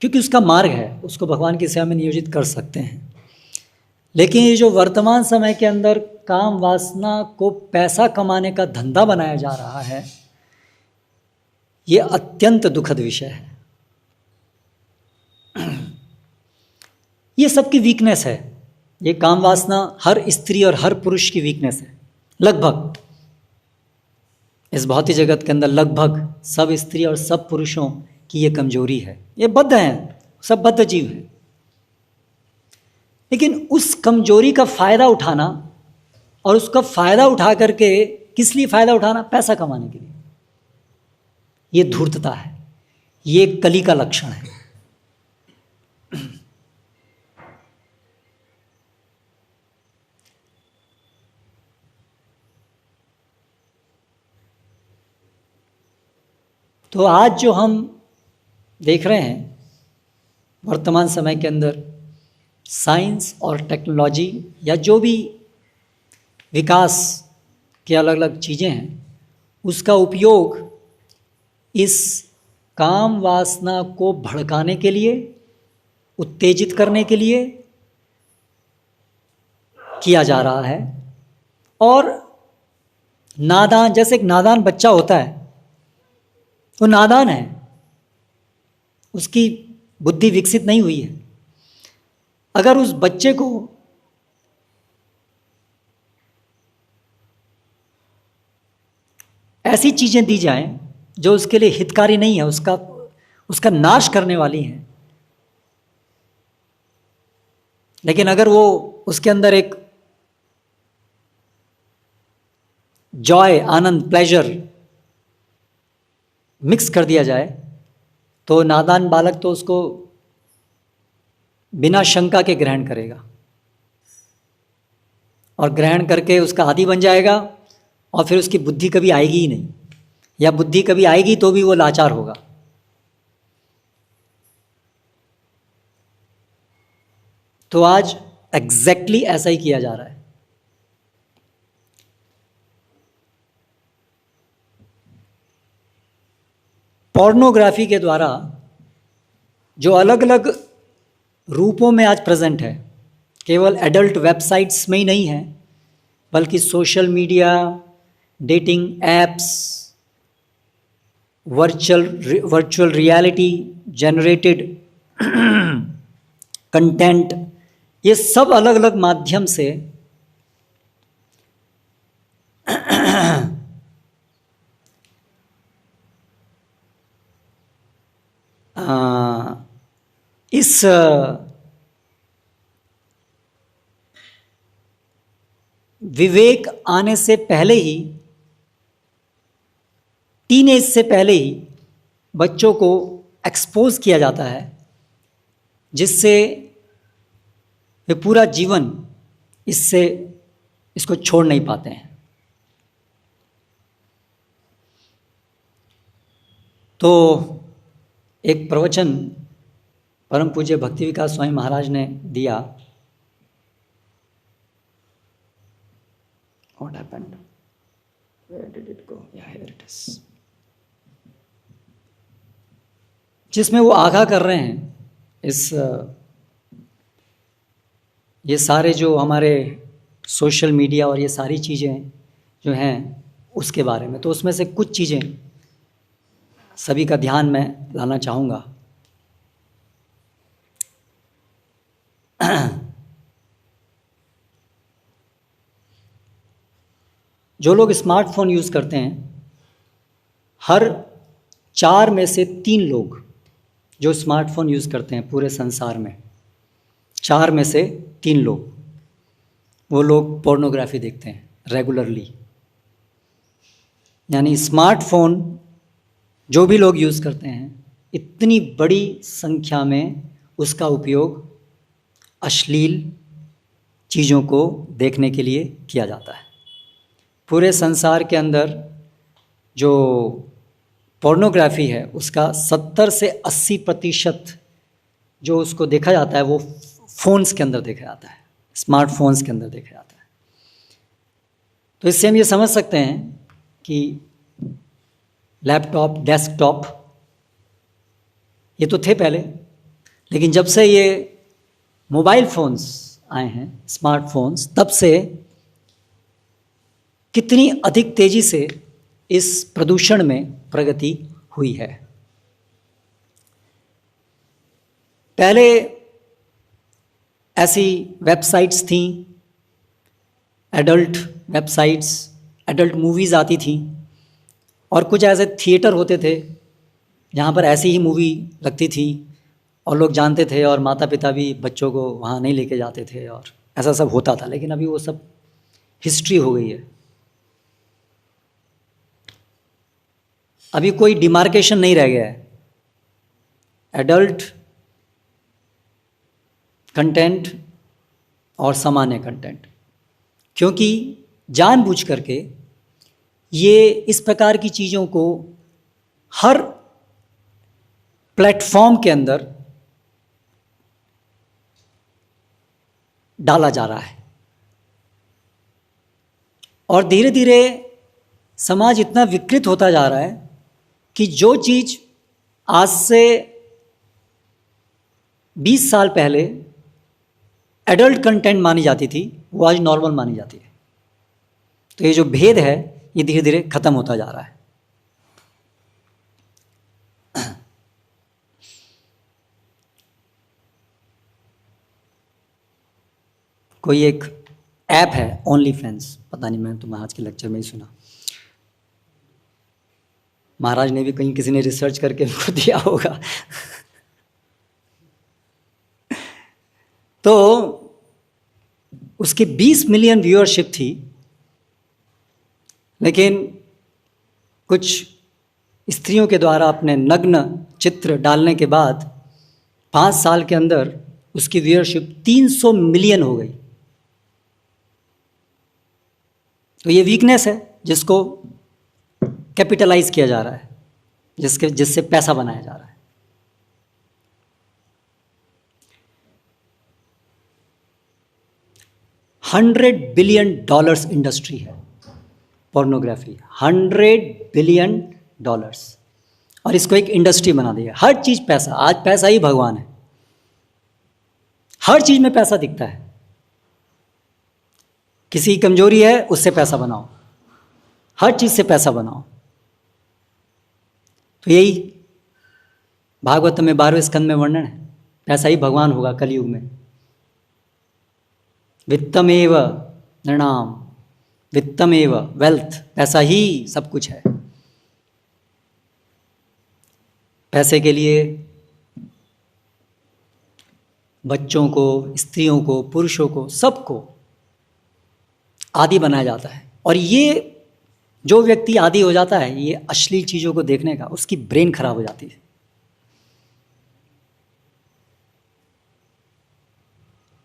क्योंकि उसका मार्ग है, उसको भगवान की सेवा में नियोजित कर सकते हैं। लेकिन ये जो वर्तमान समय के अंदर काम वासना को पैसा कमाने का धंधा बनाया जा रहा है, ये अत्यंत दुखद विषय है। ये सबकी वीकनेस है। ये काम वासना हर स्त्री और हर पुरुष की वीकनेस है। लगभग इस भौतिक जगत के अंदर लगभग सब स्त्री और सब पुरुषों की ये कमजोरी है। ये बद्ध हैं, सब बद्ध जीव हैं। लेकिन उस कमजोरी का फ़ायदा उठाना, और उसका फ़ायदा उठा करके किस लिए फ़ायदा उठाना? पैसा कमाने के लिए। ये धूर्तता है, ये कली का लक्षण है। तो आज जो हम देख रहे हैं वर्तमान समय के अंदर, साइंस और टेक्नोलॉजी या जो भी विकास के अलग अलग चीज़ें हैं, उसका उपयोग इस काम वासना को भड़काने के लिए, उत्तेजित करने के लिए किया जा रहा है। और नादान, जैसे एक नादान बच्चा होता है, वो नादान है, उसकी बुद्धि विकसित नहीं हुई है। अगर उस बच्चे को ऐसी चीज़ें दी जाएं जो उसके लिए हितकारी नहीं है, उसका नाश करने वाली हैं, लेकिन अगर वो उसके अंदर एक जॉय, आनंद, प्लेजर मिक्स कर दिया जाए, तो नादान बालक तो उसको बिना शंका के ग्रहण करेगा, और ग्रहण करके उसका आदी बन जाएगा, और फिर उसकी बुद्धि कभी आएगी ही नहीं, या बुद्धि कभी आएगी तो भी वो लाचार होगा। तो आज एग्जैक्टली ऐसा ही किया जा रहा है। पोर्नोग्राफी के द्वारा जो अलग अलग रूपों में आज प्रेजेंट है, केवल एडल्ट वेबसाइट्स में ही नहीं है, बल्कि social media, dating apps, virtual reality generated content, ये सब अलग अलग माध्यम से इस विवेक आने से पहले ही, टीनेज से पहले ही बच्चों को एक्सपोज किया जाता है, जिससे वे पूरा जीवन इसको छोड़ नहीं पाते हैं। तो एक प्रवचन परम पूज्य भक्ति विकास स्वामी महाराज ने दिया। What happened? Where did it go? Yeah, here it is. जिसमें वो आगाह कर रहे हैं ये सारे जो हमारे सोशल मीडिया और ये सारी चीज़ें जो हैं उसके बारे में। तो उसमें से कुछ चीज़ें सभी का ध्यान में लाना चाहूँगा। जो लोग स्मार्टफोन यूज़ करते हैं, हर 4 में से 3 लोग जो स्मार्टफोन यूज़ करते हैं पूरे संसार में, 4 में से 3 लोग, वो लोग पोर्नोग्राफी देखते हैं रेगुलरली। यानी स्मार्टफोन जो भी लोग यूज़ करते हैं, इतनी बड़ी संख्या में उसका उपयोग अश्लील चीज़ों को देखने के लिए किया जाता है। पूरे संसार के अंदर जो पोर्नोग्राफी है उसका 70 से 80% जो उसको देखा जाता है वो फ़ोन्स के अंदर देखा जाता है। स्मार्टफोन्स के अंदर देखा जाता है। तो इससे हम ये समझ सकते हैं कि लैपटॉप, डेस्कटॉप ये तो थे पहले, लेकिन जब से ये मोबाइल फ़ोन्स आए हैं, स्मार्टफोन्स, तब से कितनी अधिक तेज़ी से इस प्रदूषण में प्रगति हुई है। पहले ऐसी वेबसाइट्स थीं, एडल्ट वेबसाइट्स, एडल्ट मूवीज़ आती थीं, और कुछ ऐसे थिएटर होते थे जहाँ पर ऐसी ही मूवी लगती थी और लोग जानते थे, और माता पिता भी बच्चों को वहाँ नहीं लेके जाते थे, और ऐसा सब होता था। लेकिन अभी वो सब हिस्ट्री हो गई है। अभी कोई डिमार्केशन नहीं रह गया है। एडल्ट कंटेंट और सामान्य कंटेंट, क्योंकि जानबूझ करके ये इस प्रकार की चीज़ों को हर प्लेटफॉर्म के अंदर डाला जा रहा है, और धीरे धीरे समाज इतना विकृत होता जा रहा है कि जो चीज़ आज से 20 साल पहले एडल्ट कंटेंट मानी जाती थी, वो आज नॉर्मल मानी जाती है। तो ये जो भेद है ये धीरे धीरे खत्म होता जा रहा है। कोई एक ऐप है ओनली फैंस, पता नहीं, मैं तो महाराज के लेक्चर में ही सुना। महाराज ने भी कहीं किसी ने रिसर्च करके उनको दिया होगा। तो उसकी 20 मिलियन व्यूअरशिप थी, लेकिन कुछ स्त्रियों के द्वारा अपने नग्न चित्र डालने के बाद 5 साल के अंदर उसकी व्यूअरशिप 300 मिलियन हो गई। तो ये वीकनेस है जिसको कैपिटलाइज किया जा रहा है, जिससे पैसा बनाया जा रहा है। $100 बिलियन इंडस्ट्री है पोर्नोग्राफी, $100 बिलियन, और इसको एक इंडस्ट्री बना दिया। हर चीज़ पैसा, आज पैसा ही भगवान है। हर चीज़ में पैसा दिखता है। किसी की कमजोरी है, उससे पैसा बनाओ, हर चीज़ से पैसा बनाओ। तो यही भागवत में 12वें स्कंद में वर्णन है, पैसा ही भगवान होगा कलयुग में। वित्तमेव नृणाम, वित्तमेव वेल्थ, पैसा ही सब कुछ है। पैसे के लिए बच्चों को, स्त्रियों को, पुरुषों को, सबको आदी बनाया जाता है। और ये जो व्यक्ति आदी हो जाता है ये अश्लील चीज़ों को देखने का, उसकी ब्रेन खराब हो जाती है।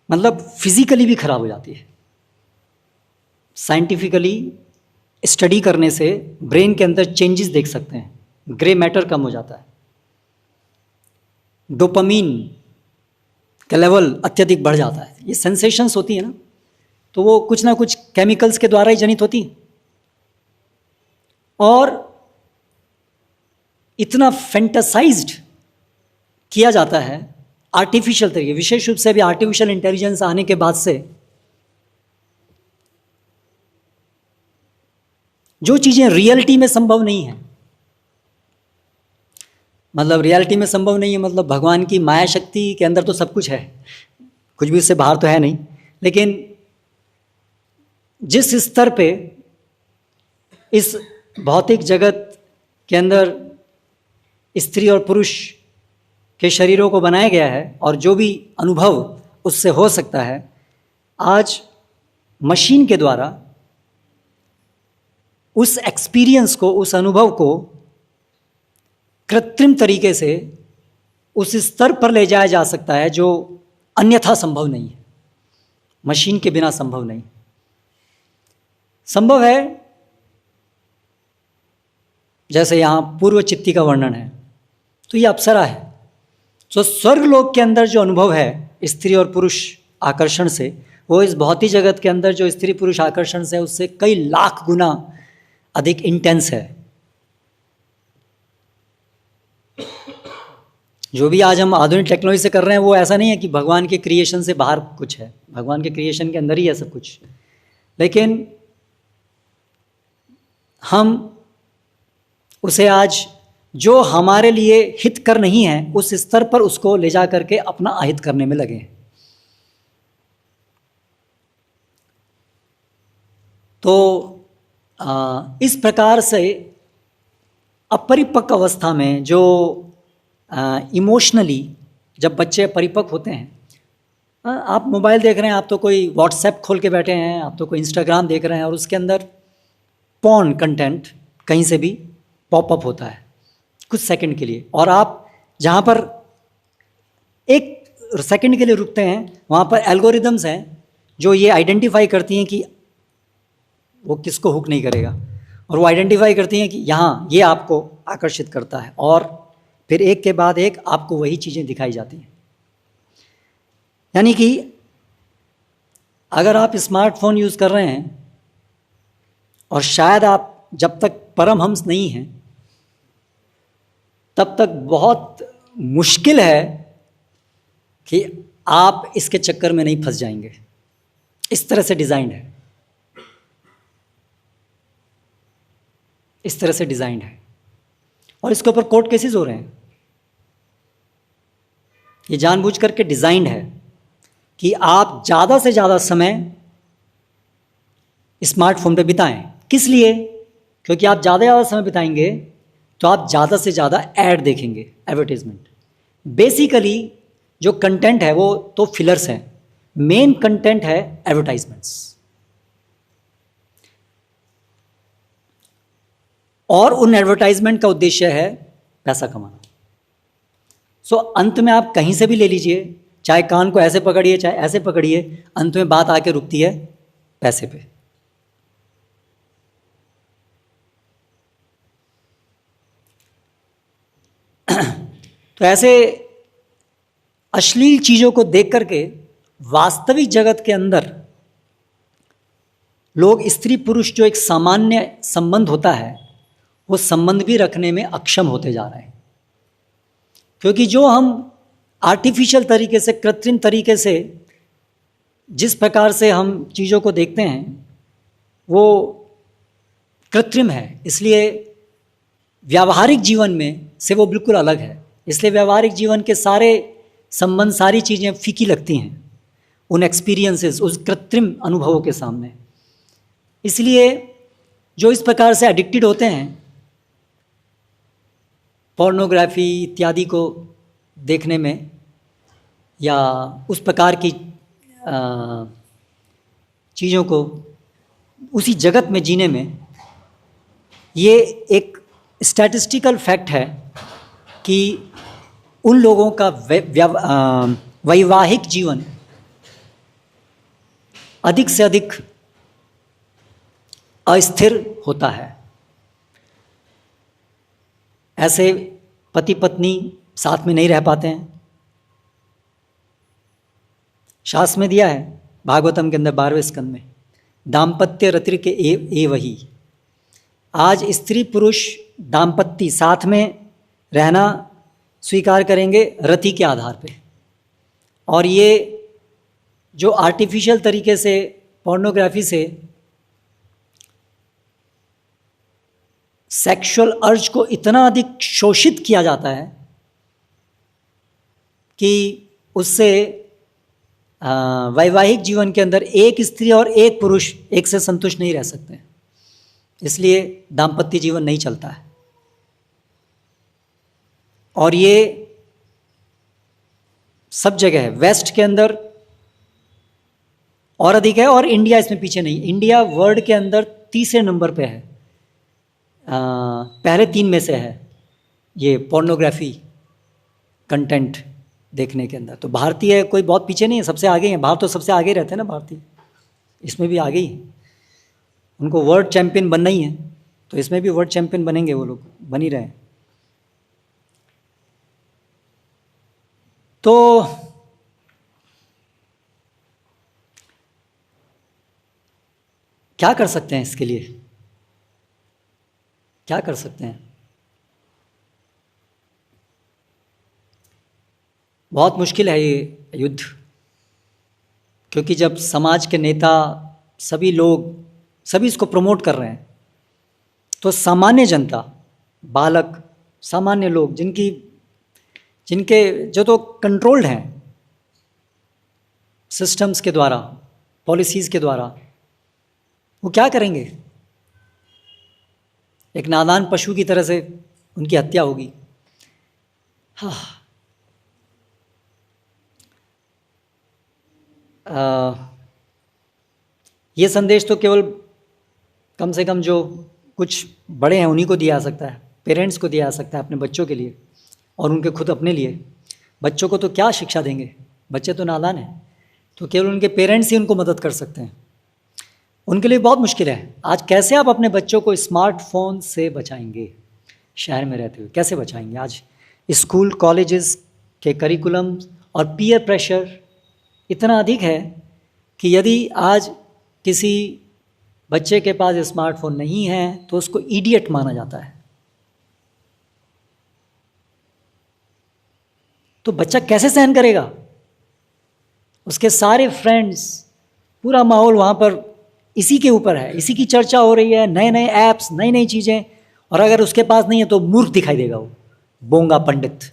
मतलब फिजिकली भी खराब हो जाती है। साइंटिफिकली स्टडी करने से ब्रेन के अंदर चेंजेस देख सकते हैं, ग्रे मैटर कम हो जाता है, डोपामीन का लेवल अत्यधिक बढ़ जाता है। ये सेंसेशंस होती है ना, तो वो कुछ ना कुछ केमिकल्स के द्वारा ही जनित होती हैं, और इतना फैंटासाइज्ड किया जाता है आर्टिफिशियल तरीके, विशेष रूप से भी आर्टिफिशियल इंटेलिजेंस आने के बाद से जो चीज़ें रियलिटी में संभव नहीं है, मतलब रियलिटी में संभव नहीं है, मतलब भगवान की माया शक्ति के अंदर तो सब कुछ है, कुछ भी उससे बाहर तो है नहीं, लेकिन जिस स्तर पे इस भौतिक जगत के अंदर स्त्री और पुरुष के शरीरों को बनाया गया है और जो भी अनुभव उससे हो सकता है, आज मशीन के द्वारा उस एक्सपीरियंस को, उस अनुभव को कृत्रिम तरीके से उस स्तर पर ले जाया जा सकता है जो अन्यथा संभव नहीं है, मशीन के बिना संभव नहीं। संभव है, जैसे यहाँ पूर्व चित्ती का वर्णन है, तो ये अप्सरा है। तो स्वर्ग लोक के अंदर जो अनुभव है स्त्री और पुरुष आकर्षण से, वो इस भौतिक जगत के अंदर जो स्त्री पुरुष आकर्षण से उससे कई लाख गुना अधिक इंटेंस है। जो भी आज हम आधुनिक टेक्नोलॉजी से कर रहे हैं वो ऐसा नहीं है कि भगवान के क्रिएशन से बाहर कुछ है, भगवान के क्रिएशन के अंदर ही है सब कुछ। लेकिन हम उसे आज जो हमारे लिए हितकर नहीं है उस स्तर पर उसको ले जा करके अपना अहित करने में लगे हैं। तो इस प्रकार से अपरिपक्व अवस्था में जो इमोशनली जब बच्चे परिपक्व होते हैं, आप मोबाइल देख रहे हैं, आप तो कोई व्हाट्सएप खोल के बैठे हैं, आप तो कोई इंस्टाग्राम देख रहे हैं और उसके अंदर पॉर्न कंटेंट कहीं से भी पॉपअप होता है कुछ सेकंड के लिए, और आप जहाँ पर एक सेकंड के लिए रुकते हैं वहाँ पर एल्गोरिदम्स हैं जो ये आइडेंटिफाई करती हैं कि वो किसको हुक नहीं करेगा, और वो आइडेंटिफाई करती हैं कि यहाँ ये आपको आकर्षित करता है, और फिर एक के बाद एक आपको वही चीज़ें दिखाई जाती हैं। यानी कि अगर आप स्मार्टफोन यूज़ कर रहे हैं और शायद आप जब तक परमहंस नहीं हैं तब तक बहुत मुश्किल है कि आप इसके चक्कर में नहीं फंस जाएंगे। इस तरह से डिज़ाइंड है, इस तरह से डिज़ाइंड है, और इसके ऊपर कोर्ट केसेस हो रहे हैं। ये जानबूझ करके डिज़ाइंड है कि आप ज़्यादा से ज़्यादा समय स्मार्टफोन पे बिताएं। किस लिए? क्योंकि आप ज़्यादा से ज़्यादा समय बिताएंगे तो आप ज़्यादा से ज़्यादा ऐड देखेंगे, एडवर्टीजमेंट। बेसिकली जो कंटेंट है वो तो फिलर्स हैं, मेन कंटेंट है एडवर्टाइजमेंट्स, और उन एडवर्टाइजमेंट का उद्देश्य है पैसा कमाना। सो अंत में आप कहीं से भी ले लीजिए, चाहे कान को ऐसे पकड़िए चाहे ऐसे पकड़िए, अंत में बात आके रुकती है पैसे पे। तो ऐसे अश्लील चीज़ों को देख करके वास्तविक जगत के अंदर लोग स्त्री पुरुष जो एक सामान्य संबंध होता है वो संबंध भी रखने में अक्षम होते जा रहे हैं। क्योंकि जो हम आर्टिफिशियल तरीके से, कृत्रिम तरीके से जिस प्रकार से हम चीज़ों को देखते हैं वो कृत्रिम है, इसलिए व्यावहारिक जीवन में से वो बिल्कुल अलग है। इसलिए व्यावहारिक जीवन के सारे संबंध, सारी चीज़ें फीकी लगती हैं उन एक्सपीरियंसेस, उस कृत्रिम अनुभवों के सामने। इसलिए जो इस प्रकार से एडिक्टेड होते हैं पोर्नोग्राफी इत्यादि को देखने में या उस प्रकार की चीज़ों को उसी जगत में जीने में, ये एक स्टैटिस्टिकल फैक्ट है कि उन लोगों का वैवाहिक जीवन अधिक से अधिक अस्थिर होता है। ऐसे पति पत्नी साथ में नहीं रह पाते हैं। शास्त्र में दिया है भागवतम के अंदर 12वें स्कंद में, दाम्पत्य रतिर के ए वही। आज स्त्री पुरुष दाम्पत्य साथ में रहना स्वीकार करेंगे रति के आधार पे, और ये जो आर्टिफिशियल तरीके से पोर्नोग्राफी से सेक्सुअल अर्ज को इतना अधिक शोषित किया जाता है कि उससे वैवाहिक जीवन के अंदर एक स्त्री और एक पुरुष एक से संतुष्ट नहीं रह सकते, इसलिए दाम्पत्य जीवन नहीं चलता है। और ये सब जगह है, वेस्ट के अंदर और अधिक है, और इंडिया इसमें पीछे नहीं। इंडिया वर्ल्ड के अंदर तीसरे नंबर पे है, पहले 3 में से है ये पोर्नोग्राफी कंटेंट देखने के अंदर। तो भारतीय कोई बहुत पीछे नहीं है, सबसे आगे हैं। बाहर तो सबसे आगे रहते हैं ना भारतीय, इसमें भी आगे ही। उनको वर्ल्ड चैंपियन बनना ही है, तो इसमें भी वर्ल्ड चैंपियन बनेंगे वो लोग, बन ही रहे हैं। तो क्या कर सकते हैं इसके लिए? क्या कर सकते हैं? बहुत मुश्किल है ये युद्ध, क्योंकि जब समाज के नेता, सभी लोग, सभी इसको प्रमोट कर रहे हैं, तो सामान्य जनता, बालक, सामान्य लोग जिनके जो तो कंट्रोल्ड हैं सिस्टम्स के द्वारा, पॉलिसीज़ के द्वारा, वो क्या करेंगे? एक नादान पशु की तरह से उनकी हत्या होगी। हाँ, ये संदेश तो केवल कम से कम जो कुछ बड़े हैं उन्हीं को दिया जा सकता है, पेरेंट्स को दिया जा सकता है अपने बच्चों के लिए और उनके खुद अपने लिए। बच्चों को तो क्या शिक्षा देंगे? बच्चे तो नादान हैं, तो केवल उनके पेरेंट्स ही उनको मदद कर सकते हैं। उनके लिए बहुत मुश्किल है। आज कैसे आप अपने बच्चों को स्मार्टफोन से बचाएंगे? शहर में रहते हुए कैसे बचाएंगे? आज स्कूल कॉलेजेस के करिकुलम और पीयर प्रेशर इतना अधिक है कि यदि आज किसी बच्चे के पास स्मार्टफोन नहीं है तो उसको इडियट माना जाता है। तो बच्चा कैसे सहन करेगा? उसके सारे फ्रेंड्स, पूरा माहौल वहाँ पर इसी के ऊपर है, इसी की चर्चा हो रही है, नए नए ऐप्स, नई नई चीज़ें, और अगर उसके पास नहीं है तो मूर्ख दिखाई देगा, वो बोंगा पंडित,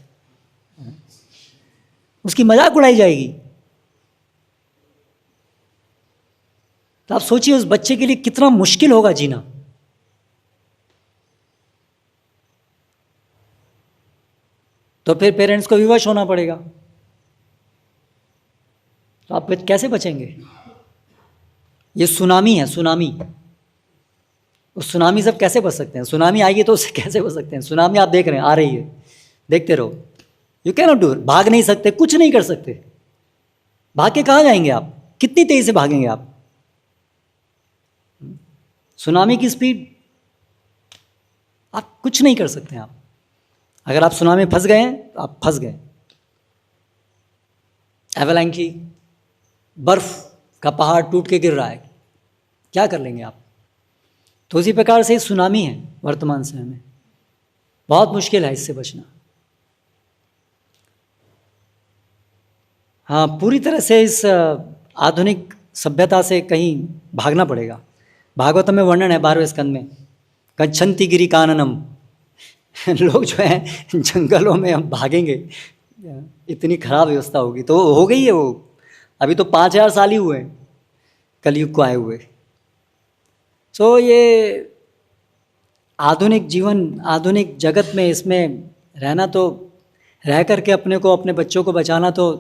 उसकी मजाक उड़ाई जाएगी। तो आप सोचिए उस बच्चे के लिए कितना मुश्किल होगा जीना। तो फिर पेरेंट्स को विवश होना पड़ेगा। तो आप कैसे बचेंगे? ये सुनामी है, सुनामी। उस सुनामी से कैसे बच सकते हैं? सुनामी आएगी तो उससे कैसे बच सकते हैं? सुनामी आप देख रहे हैं, आ रही है, देखते रहो। यू कैन नॉट डू, भाग नहीं सकते, कुछ नहीं कर सकते। भाग के कहाँ जाएंगे आप? कितनी तेजी से भागेंगे आप? सुनामी की स्पीड, आप कुछ नहीं कर सकते हैं। आप अगर आप सुनामी में फंस गए हैं तो आप फंस गए। एवलांची, बर्फ का पहाड़ टूट के गिर रहा है, क्या कर लेंगे आप? तो उसी प्रकार से सुनामी है वर्तमान समय में, बहुत मुश्किल है इससे बचना। हाँ, पूरी तरह से इस आधुनिक सभ्यता से कहीं भागना पड़ेगा। भागवतम में वर्णन है 12वें स्कंद में, गच्छन्ति गिरि काननम। लोग जो हैं जंगलों में हम भागेंगे, इतनी खराब व्यवस्था होगी। तो हो गई है वो, अभी तो 5000 साल ही हुए कलयुग को आए हुए। सो ये आधुनिक जीवन, आधुनिक जगत में इसमें रहना, तो रह करके अपने को, अपने बच्चों को बचाना तो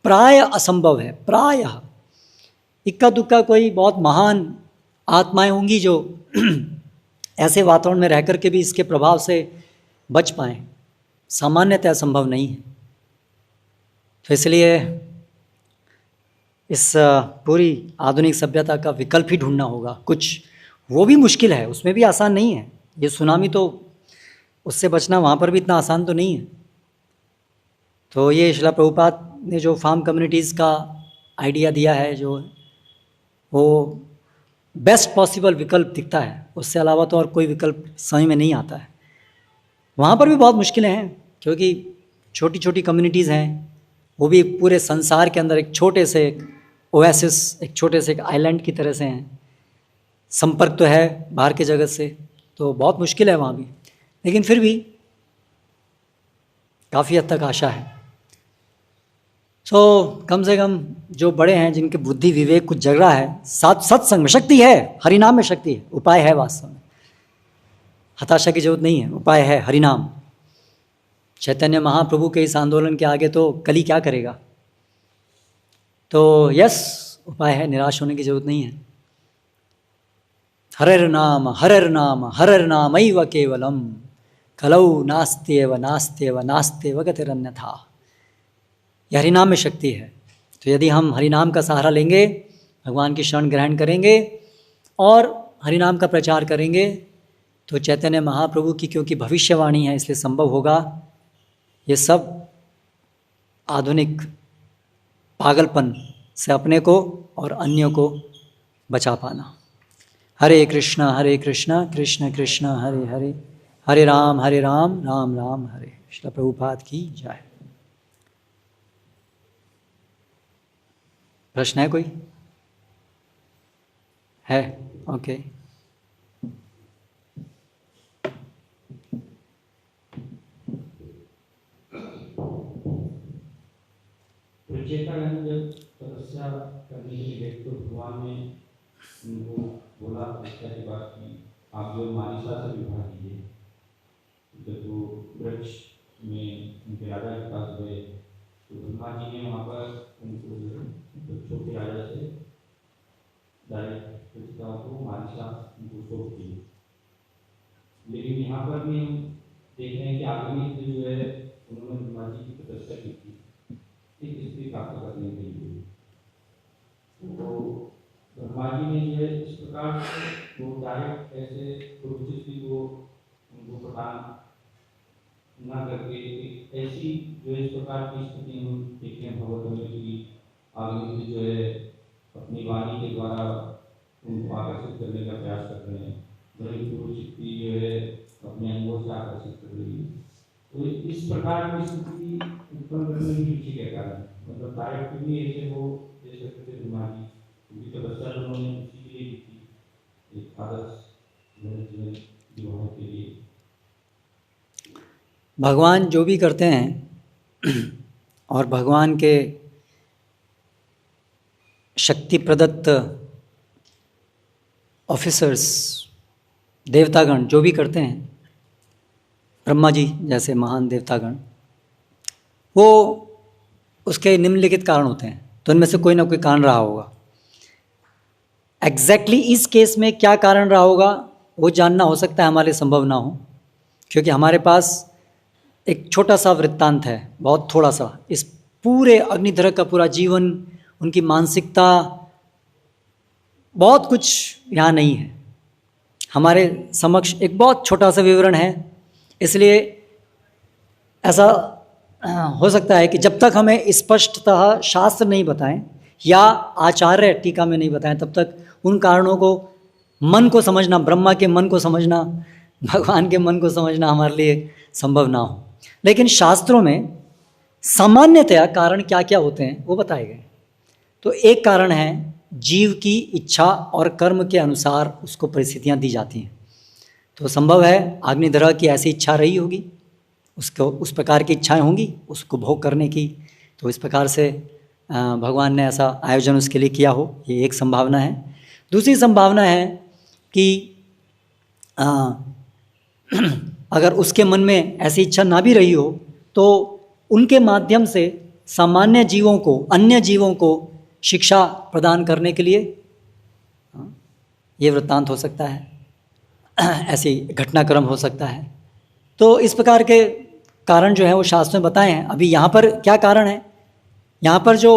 प्राय असंभव है। प्रायः इक्का दुक्का कोई बहुत महान आत्माएं होंगी जो ऐसे वातावरण में रह करके भी इसके प्रभाव से बच पाएँ, सामान्यतः संभव नहीं है। तो इसलिए इस पूरी आधुनिक सभ्यता का विकल्प ही ढूंढना होगा कुछ। वो भी मुश्किल है, उसमें भी आसान नहीं है। ये सुनामी, तो उससे बचना वहाँ पर भी इतना आसान तो नहीं है। तो ये श्रील प्रभुपाद ने जो फार्म कम्युनिटीज़ का आइडिया दिया है, जो वो बेस्ट पॉसिबल विकल्प दिखता है, उससे अलावा तो और कोई विकल्प समझ में नहीं आता है। वहाँ पर भी बहुत मुश्किलें हैं, क्योंकि छोटी छोटी कम्युनिटीज़ हैं, वो भी पूरे संसार के अंदर एक छोटे से एक ओएसिस, एक छोटे से एक आइलैंड की तरह से हैं। संपर्क तो है बाहर के जगत से, तो बहुत मुश्किल है वहाँ भी, लेकिन फिर भी काफ़ी हद तक आशा है। कम से कम जो बड़े हैं, जिनके बुद्धि विवेक कुछ जग रहा है, सत्संग में शक्ति है, हरिनाम में शक्ति है, उपाय है। वास्तव में हताशा की जरूरत नहीं है, उपाय है हरिनाम। चैतन्य महाप्रभु के इस आंदोलन के आगे तो कली क्या करेगा? तो यस, उपाय है, निराश होने की जरूरत नहीं है। हरर नाम हरर नाम हरर नाम ऐव केवलम, कलौ नास्त्येव नास्त्येव नास्त्येव गतिरन्यथा। यह हरिनाम में शक्ति है। तो यदि हम हरिनाम का सहारा लेंगे, भगवान की शरण ग्रहण करेंगे और हरिनाम का प्रचार करेंगे, तो चैतन्य महाप्रभु की क्योंकि भविष्यवाणी है, इसलिए संभव होगा ये सब आधुनिक पागलपन से अपने को और अन्यों को बचा पाना। हरे कृष्णा कृष्ण कृष्ण हरे हरे, हरे राम राम राम हरे। श्रील प्रभुपाद की जय। प्रश्न है कोई? है? ओके। चेतागण जब तपस्या करने के लिए गए तो भगवान ने उनको बोला तपस्या के बाद कि आप जो मानिसा से विवाह कीजिए। जब वो वृक्ष में उनके राजा के पास गए तो ब्रह्मा जी ने वहाँ पर उनको वृक्षों के राजा से डायरेक्ट को मानिसा उनको सौंप दी। लेकिन यहाँ पर भी हम देख रहे हैं कि आगे जो है उन्होंने ब्रह्मा जी की तपस्या की थी एक स्त्री प्राप्त करने के लिए। तो ब्रह्मा जी ने जो है इस प्रकार से वो डायरेक्ट ऐसे स्त्री को उनको प्रदान न करके एक ऐसी जो इस प्रकार की स्थिति हम देखते हैं भगवत में कि आगे जो है अपनी वाणी के द्वारा उनको आकर्षित करने का प्रयास कर रहे हैं। वही पुरुष शक्ति जो है अपने अंगों से आकर्षित कर रही है। तो इस प्रकार की स्थिति उत्पन्न करने के पीछे क्या कारण? मतलब डायरेक्ट भी ऐसे वो दे सकते थे दिमागी, क्योंकि तपस्या तो उन्होंने उसी के लिए की थी, एक आदर्श जीवन जीवन के लिए। भगवान जो भी करते हैं और भगवान के शक्ति प्रदत्त ऑफिसर्स देवतागण जो भी करते हैं, ब्रह्मा जी जैसे महान देवतागण, वो उसके निम्नलिखित कारण होते हैं। तो उनमें से कोई ना कोई कारण रहा होगा। एग्जैक्टली इस केस में क्या कारण रहा होगा वो जानना हो सकता है हमारे संभव ना हो, क्योंकि हमारे पास एक छोटा सा वृत्तांत है, बहुत थोड़ा सा। इस पूरे अग्निधर का पूरा जीवन, उनकी मानसिकता, बहुत कुछ यहाँ नहीं है। हमारे समक्ष एक बहुत छोटा सा विवरण है, इसलिए ऐसा हो सकता है कि जब तक हमें स्पष्टतः शास्त्र नहीं बताएं या आचार्य टीका में नहीं बताएं, तब तक उन कारणों को, मन को समझना, ब्रह्मा के मन को समझना, भगवान के मन को समझना हमारे लिए संभव ना हो। लेकिन शास्त्रों में सामान्यतया कारण क्या क्या होते हैं वो बताए गए। तो एक कारण है जीव की इच्छा और कर्म के अनुसार उसको परिस्थितियां दी जाती हैं। तो संभव है अग्निधर की ऐसी इच्छा रही होगी, उसको उस प्रकार की इच्छाएं होंगी उसको भोग करने की, तो इस प्रकार से भगवान ने ऐसा आयोजन उसके लिए किया हो, ये एक संभावना है। दूसरी संभावना है कि अगर उसके मन में ऐसी इच्छा ना भी रही हो तो उनके माध्यम से सामान्य जीवों को, अन्य जीवों को शिक्षा प्रदान करने के लिए ये वृत्तांत हो सकता है, ऐसी घटनाक्रम हो सकता है। तो इस प्रकार के कारण जो है वो शास्त्र में बताए हैं। अभी यहाँ पर क्या कारण है, यहाँ पर जो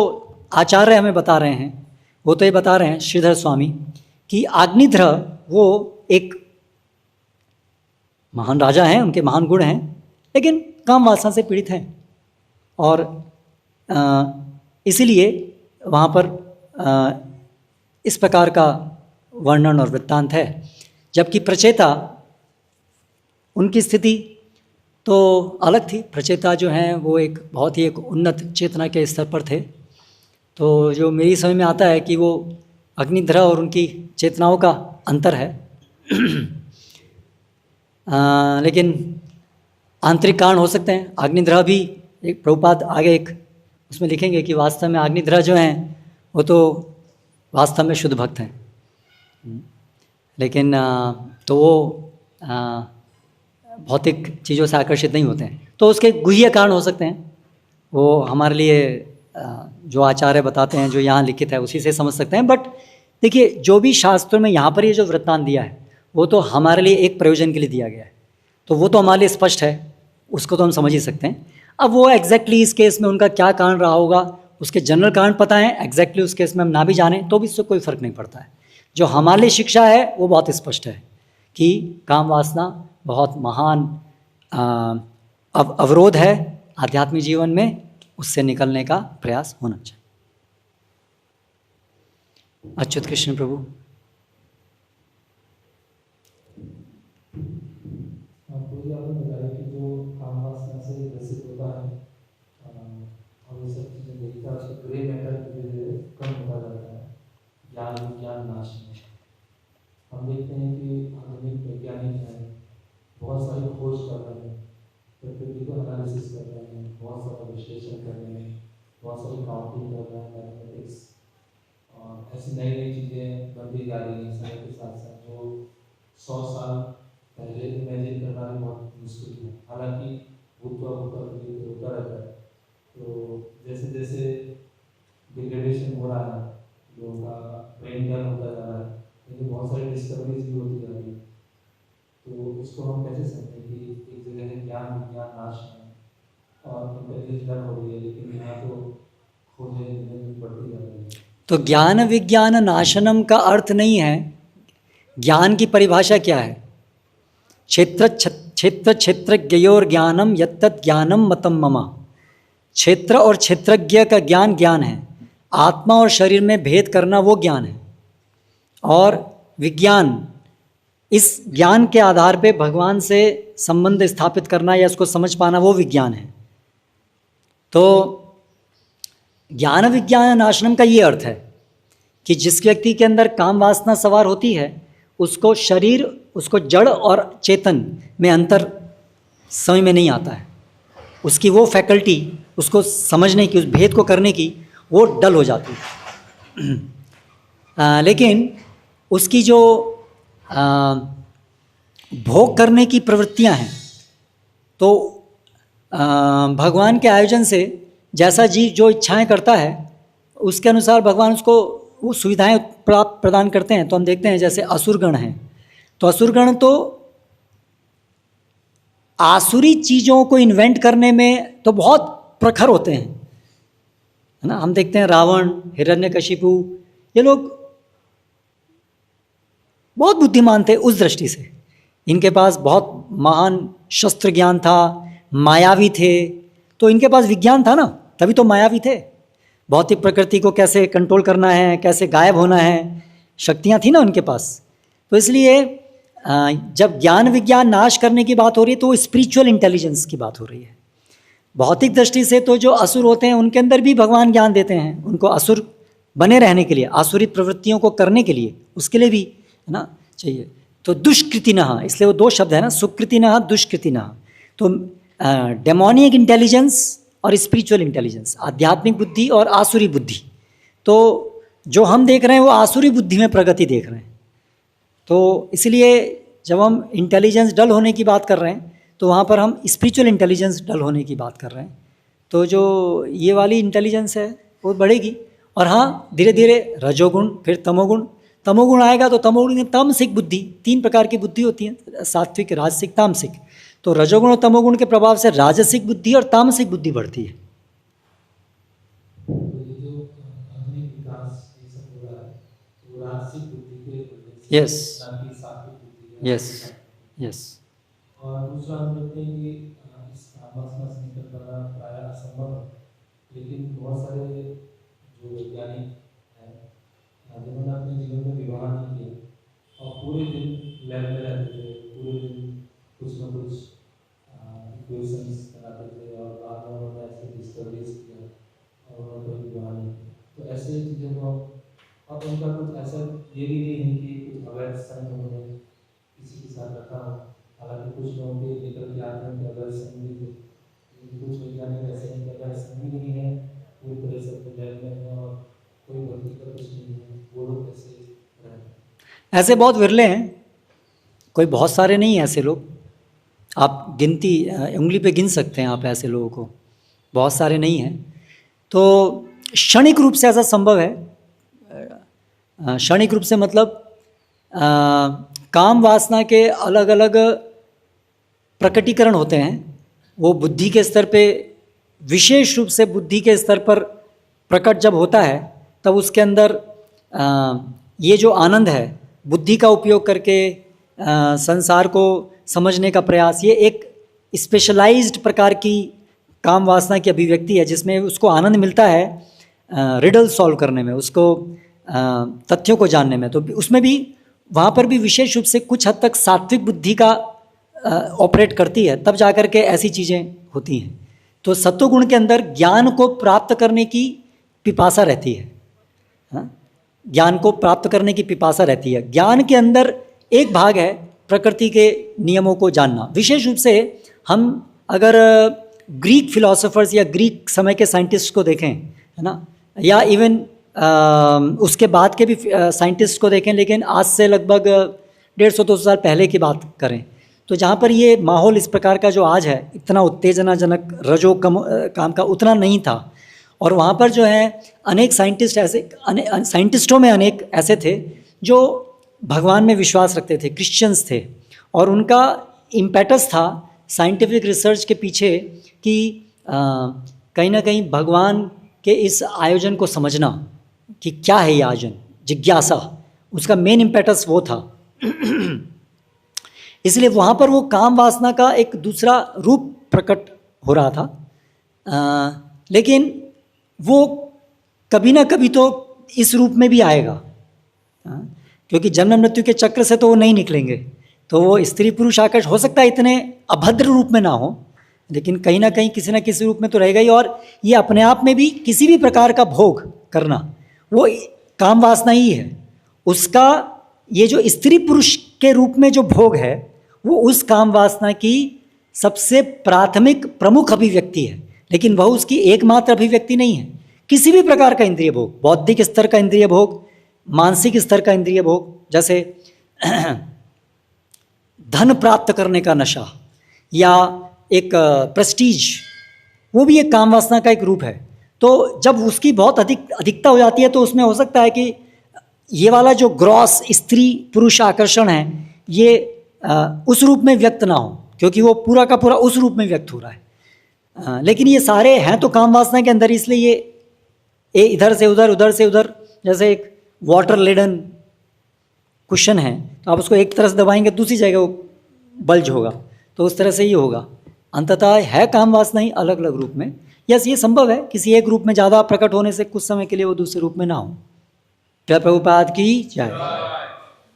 आचार्य हमें बता रहे हैं वो तो ये बता रहे हैं श्रीधर स्वामी कि अग्निधर वो एक महान राजा हैं, उनके महान गुण हैं, लेकिन काम वासना से पीड़ित हैं और इसीलिए वहाँ पर इस प्रकार का वर्णन और वृत्तांत है। जबकि प्रचेता, उनकी स्थिति तो अलग थी। प्रचेता जो हैं वो एक बहुत ही एक उन्नत चेतना के स्तर पर थे। तो जो मेरी समझ में आता है कि वो अग्निधर और उनकी चेतनाओं का अंतर है। लेकिन आंतरिक कारण हो सकते हैं। अग्निधर भी एक, प्रभुपाद आगे एक उसमें लिखेंगे कि वास्तव में अग्निधर जो हैं वो तो वास्तव में शुद्ध भक्त हैं, लेकिन तो वो भौतिक चीज़ों से आकर्षित नहीं होते हैं। तो उसके गुह्य कारण हो सकते हैं, वो हमारे लिए जो आचार्य बताते हैं, जो यहाँ लिखित है उसी से समझ सकते हैं। बट देखिए, जो भी शास्त्रों में यहाँ पर ये जो वृत्तांत दिया है वो तो हमारे लिए एक प्रयोजन के लिए दिया गया है, तो वो तो हमारे लिए स्पष्ट है, उसको तो हम समझ ही सकते हैं। अब वो एग्जैक्टली इस केस में उनका क्या कारण रहा होगा, उसके जनरल कारण पता है, एग्जैक्टली उस केस में हम ना भी जाने तो भी इससे कोई फर्क नहीं पड़ता है। जो हमारे लिए शिक्षा है वो बहुत स्पष्ट है कि काम वासना बहुत महान अवरोध है आध्यात्मिक जीवन में, उससे निकलने का प्रयास होना चाहिए। अच्युत कृष्ण प्रभु। होता है उसका ग्रे मैटर धीरे धीरे कम होता जाता है ज्ञान विज्ञान नाश में। हम देखते हैं कि आधुनिक वैज्ञानिक हैं, बहुत सारी खोज कर रहे हैं, प्रकृति को एनालिसिस कर रहे हैं, बहुत सारा विश्लेषण कर रहे हैं, बहुत सारी काउंटिंग कर रहे हैं, मैथमेटिक्स, और ऐसी नई नई चीज़ें बनती जा रही हैं समय के साथ साथ, जो 100 साल पहले इमेजिन करना भी बहुत मुश्किल है। हालांकि होता रहता है। तो जैसे जैसे डिग्रेडेशन हो रहा है, लोगों का ब्रेन डल होता जा रहा है, लेकिन बहुत सारी डिस्कवरीज भी होती जा रही है। तो इसको हम कैसे समझें कि एक जगह है ज्ञान विज्ञान नाश है और इंटेलिजेंस डल हो रही है, लेकिन यहाँ तो खोजें बढ़ती जा रही है। तो ज्ञान विज्ञान नाशनम का अर्थ नहीं है, ज्ञान की परिभाषा क्या है? क्षेत्र क्षेत्रज्ञयोर ज्ञानम यत्तत् ज्ञानम मतम ममा। क्षेत्र और क्षेत्रज्ञ का ज्ञान ज्ञान है, आत्मा और शरीर में भेद करना वो ज्ञान है, और विज्ञान इस ज्ञान के आधार पे भगवान से संबंध स्थापित करना या उसको समझ पाना वो विज्ञान है। तो ज्ञान विज्ञान नाशनम का ये अर्थ है कि जिस व्यक्ति के अंदर काम वासना सवार होती है, उसको शरीर, उसको जड़ और चेतन में अंतर समझ में नहीं आता है, उसकी वो फैकल्टी, उसको समझने की, उस भेद को करने की, वो डल हो जाती है। लेकिन उसकी जो भोग करने की प्रवृत्तियां हैं, तो भगवान के आयोजन से जैसा जीव जो इच्छाएं करता है, उसके अनुसार भगवान उसको वो सुविधाएं प्रदान करते हैं। तो हम देखते हैं जैसे असुरगण हैं, तो असुरगण तो आसुरी चीज़ों को इन्वेंट करने में तो बहुत प्रखर होते हैं, है ना। हम देखते हैं रावण, हिरण्यकशिपु, ये लोग बहुत बुद्धिमान थे उस दृष्टि से, इनके पास बहुत महान शस्त्र ज्ञान था, मायावी थे, तो इनके पास विज्ञान था ना, तभी तो मायावी थे। भौतिक प्रकृति को कैसे कंट्रोल करना है, कैसे गायब होना है, शक्तियाँ थी ना उनके पास। तो इसलिए जब ज्ञान विज्ञान नाश करने की बात हो रही है, तो वो स्पिरिचुअल इंटेलिजेंस की बात हो रही है। भौतिक दृष्टि से तो जो असुर होते हैं, उनके अंदर भी भगवान ज्ञान देते हैं, उनको असुर बने रहने के लिए, आसुरी प्रवृत्तियों को करने के लिए, उसके लिए भी, है ना, चाहिए। तो दुष्कृतिनः, इसलिए वो दो शब्द है ना, सुकृतिनः दुष्कृतिनः। तो डेमोनिक इंटेलिजेंस और स्पिरिचुअल इंटेलिजेंस, आध्यात्मिक बुद्धि और आसुरी बुद्धि। तो जो हम देख रहे हैं वो आसुरी बुद्धि में प्रगति देख रहे हैं। तो इसलिए जब हम इंटेलिजेंस डल होने की बात कर रहे हैं, तो वहाँ पर हम स्पिरिचुअल इंटेलिजेंस डल होने की बात कर रहे हैं। तो जो ये वाली इंटेलिजेंस है वो बढ़ेगी। और हाँ, धीरे धीरे रजोगुण, फिर तमोगुण। तमोगुण आएगा तो तमोगुण में तामसिक बुद्धि, 3 प्रकार की बुद्धि होती है, सात्विक, राजसिक, तामसिक। तो रजोगुण और तमोगुण के प्रभाव से राजसिक बुद्धि और तामसिक बुद्धि बढ़ती है। तो ये जो आधुनिक विकास ये सब हो रहा है, तो राजसिक बुद्धि के यस, सात्विक बुद्धि, यस, यस। और दूसरा हम देखते हैं कि इस कामवासना से निकल पाना प्रायः असंभव है, लेकिन बहुत सारे जो वैज्ञानिक हैं जिन्होंने अपने जीवन में विवाह नहीं किया और पूरे दिन लैब में रहते थे, पूरे दिन कुछ न कुछ इक्वेशंस बनाते थे, और बाद में उन्होंने ऐसे डिस्कवरीज किया और उन्होंने कोई विवाह नहीं किया। तो ऐसे चीज़ों को, और उनका कुछ ऐसा ये भी नहीं है कि कुछ अवैध संग उन्होंने किसी के साथ रखा हो। हालांकि कुछ लोगों के निकल के आते हैं कि अवैध संग भी थे, लेकिन कुछ वैज्ञानिक ऐसे हैं कि अवैध संग भी नहीं है, पूरी तरह से अपने लैब में है और कोई भक्ति का कुछ नहीं है, वो लोग कैसे रहते हैं? ऐसे बहुत विरले हैं, कोई बहुत सारे नहीं हैं ऐसे लोग। आप गिनती उंगली पे गिन सकते हैं आप ऐसे लोगों को, बहुत सारे नहीं हैं। तो क्षणिक रूप से ऐसा संभव है। क्षणिक रूप से मतलब काम वासना के अलग अलग प्रकटीकरण होते हैं, वो बुद्धि के स्तर पे, विशेष रूप से बुद्धि के स्तर पर प्रकट जब होता है, तब उसके अंदर ये जो आनंद है, बुद्धि का उपयोग करके संसार को समझने का प्रयास, ये एक स्पेशलाइज्ड प्रकार की काम वासना की अभिव्यक्ति है, जिसमें उसको आनंद मिलता है रिडल सॉल्व करने में, उसको तथ्यों को जानने में। तो उसमें भी, वहाँ पर भी विशेष रूप से कुछ हद तक सात्विक बुद्धि का ऑपरेट करती है, तब जाकर के ऐसी चीज़ें होती हैं। तो सत्वगुण के अंदर ज्ञान को प्राप्त करने की पिपासा रहती है, हाँ? ज्ञान को प्राप्त करने की पिपासा रहती है। ज्ञान के अंदर एक भाग है प्रकृति के नियमों को जानना। विशेष रूप से हम अगर ग्रीक फिलोसोफर्स या ग्रीक समय के साइंटिस्ट को देखें, है ना, या इवन उसके बाद के भी साइंटिस्ट को देखें, लेकिन आज से लगभग 150-200 साल पहले की बात करें, तो जहाँ पर ये माहौल इस प्रकार का जो आज है, इतना उत्तेजनाजनक रजो काम का उतना नहीं था। और वहाँ पर जो है अनेक साइंटिस्ट ऐसे, साइंटिस्टों में अनेक ऐसे थे जो भगवान में विश्वास रखते थे, क्रिश्चियंस थे, और उनका इम्पेटस था साइंटिफिक रिसर्च के पीछे कि कहीं ना कहीं भगवान के इस आयोजन को समझना कि क्या है ये आयोजन, जिज्ञासा, उसका मेन इम्पेटस वो था। इसलिए वहाँ पर वो काम वासना का एक दूसरा रूप प्रकट हो रहा था, लेकिन वो कभी ना कभी तो इस रूप में भी आएगा, क्योंकि जन्म मृत्यु के चक्र से तो वो नहीं निकलेंगे। तो वो स्त्री पुरुष आकर्षण हो सकता है इतने अभद्र रूप में ना हो, लेकिन कहीं ना कहीं किसी ना किसी रूप में तो रहेगा ही। और ये अपने आप में भी किसी भी प्रकार का भोग करना वो काम वासना ही है। उसका ये जो स्त्री पुरुष के रूप में जो भोग है वो उस काम वासना की सबसे प्राथमिक प्रमुख अभिव्यक्ति है, लेकिन वह उसकी एकमात्र अभिव्यक्ति नहीं है। किसी भी प्रकार का इंद्रिय भोग, बौद्धिक स्तर का इंद्रिय भोग, मानसिक स्तर का इंद्रिय भोग, जैसे धन प्राप्त करने का नशा या एक प्रेस्टीज, वो भी एक काम वासना का एक रूप है। तो जब उसकी बहुत अधिकता हो जाती है तो उसमें हो सकता है कि ये वाला जो ग्रॉस स्त्री पुरुष आकर्षण है ये उस रूप में व्यक्त ना हो, क्योंकि वो पूरा का पूरा उस रूप में व्यक्त हो रहा है। लेकिन ये सारे हैं तो काम वासना के अंदर, इसलिए ये इधर से उधर, उधर से उधर, जैसे एक वाटर लेडन कुशन है तो आप उसको एक तरफ से दबाएंगे दूसरी जगह वो बल्ज होगा, तो उस तरह से ही होगा। अंततः है काम वासना ही अलग अलग रूप में। यस, ये संभव है किसी एक रूप में ज़्यादा प्रकट होने से कुछ समय के लिए वो दूसरे रूप में ना हो। जय प्रभुपाद की जय।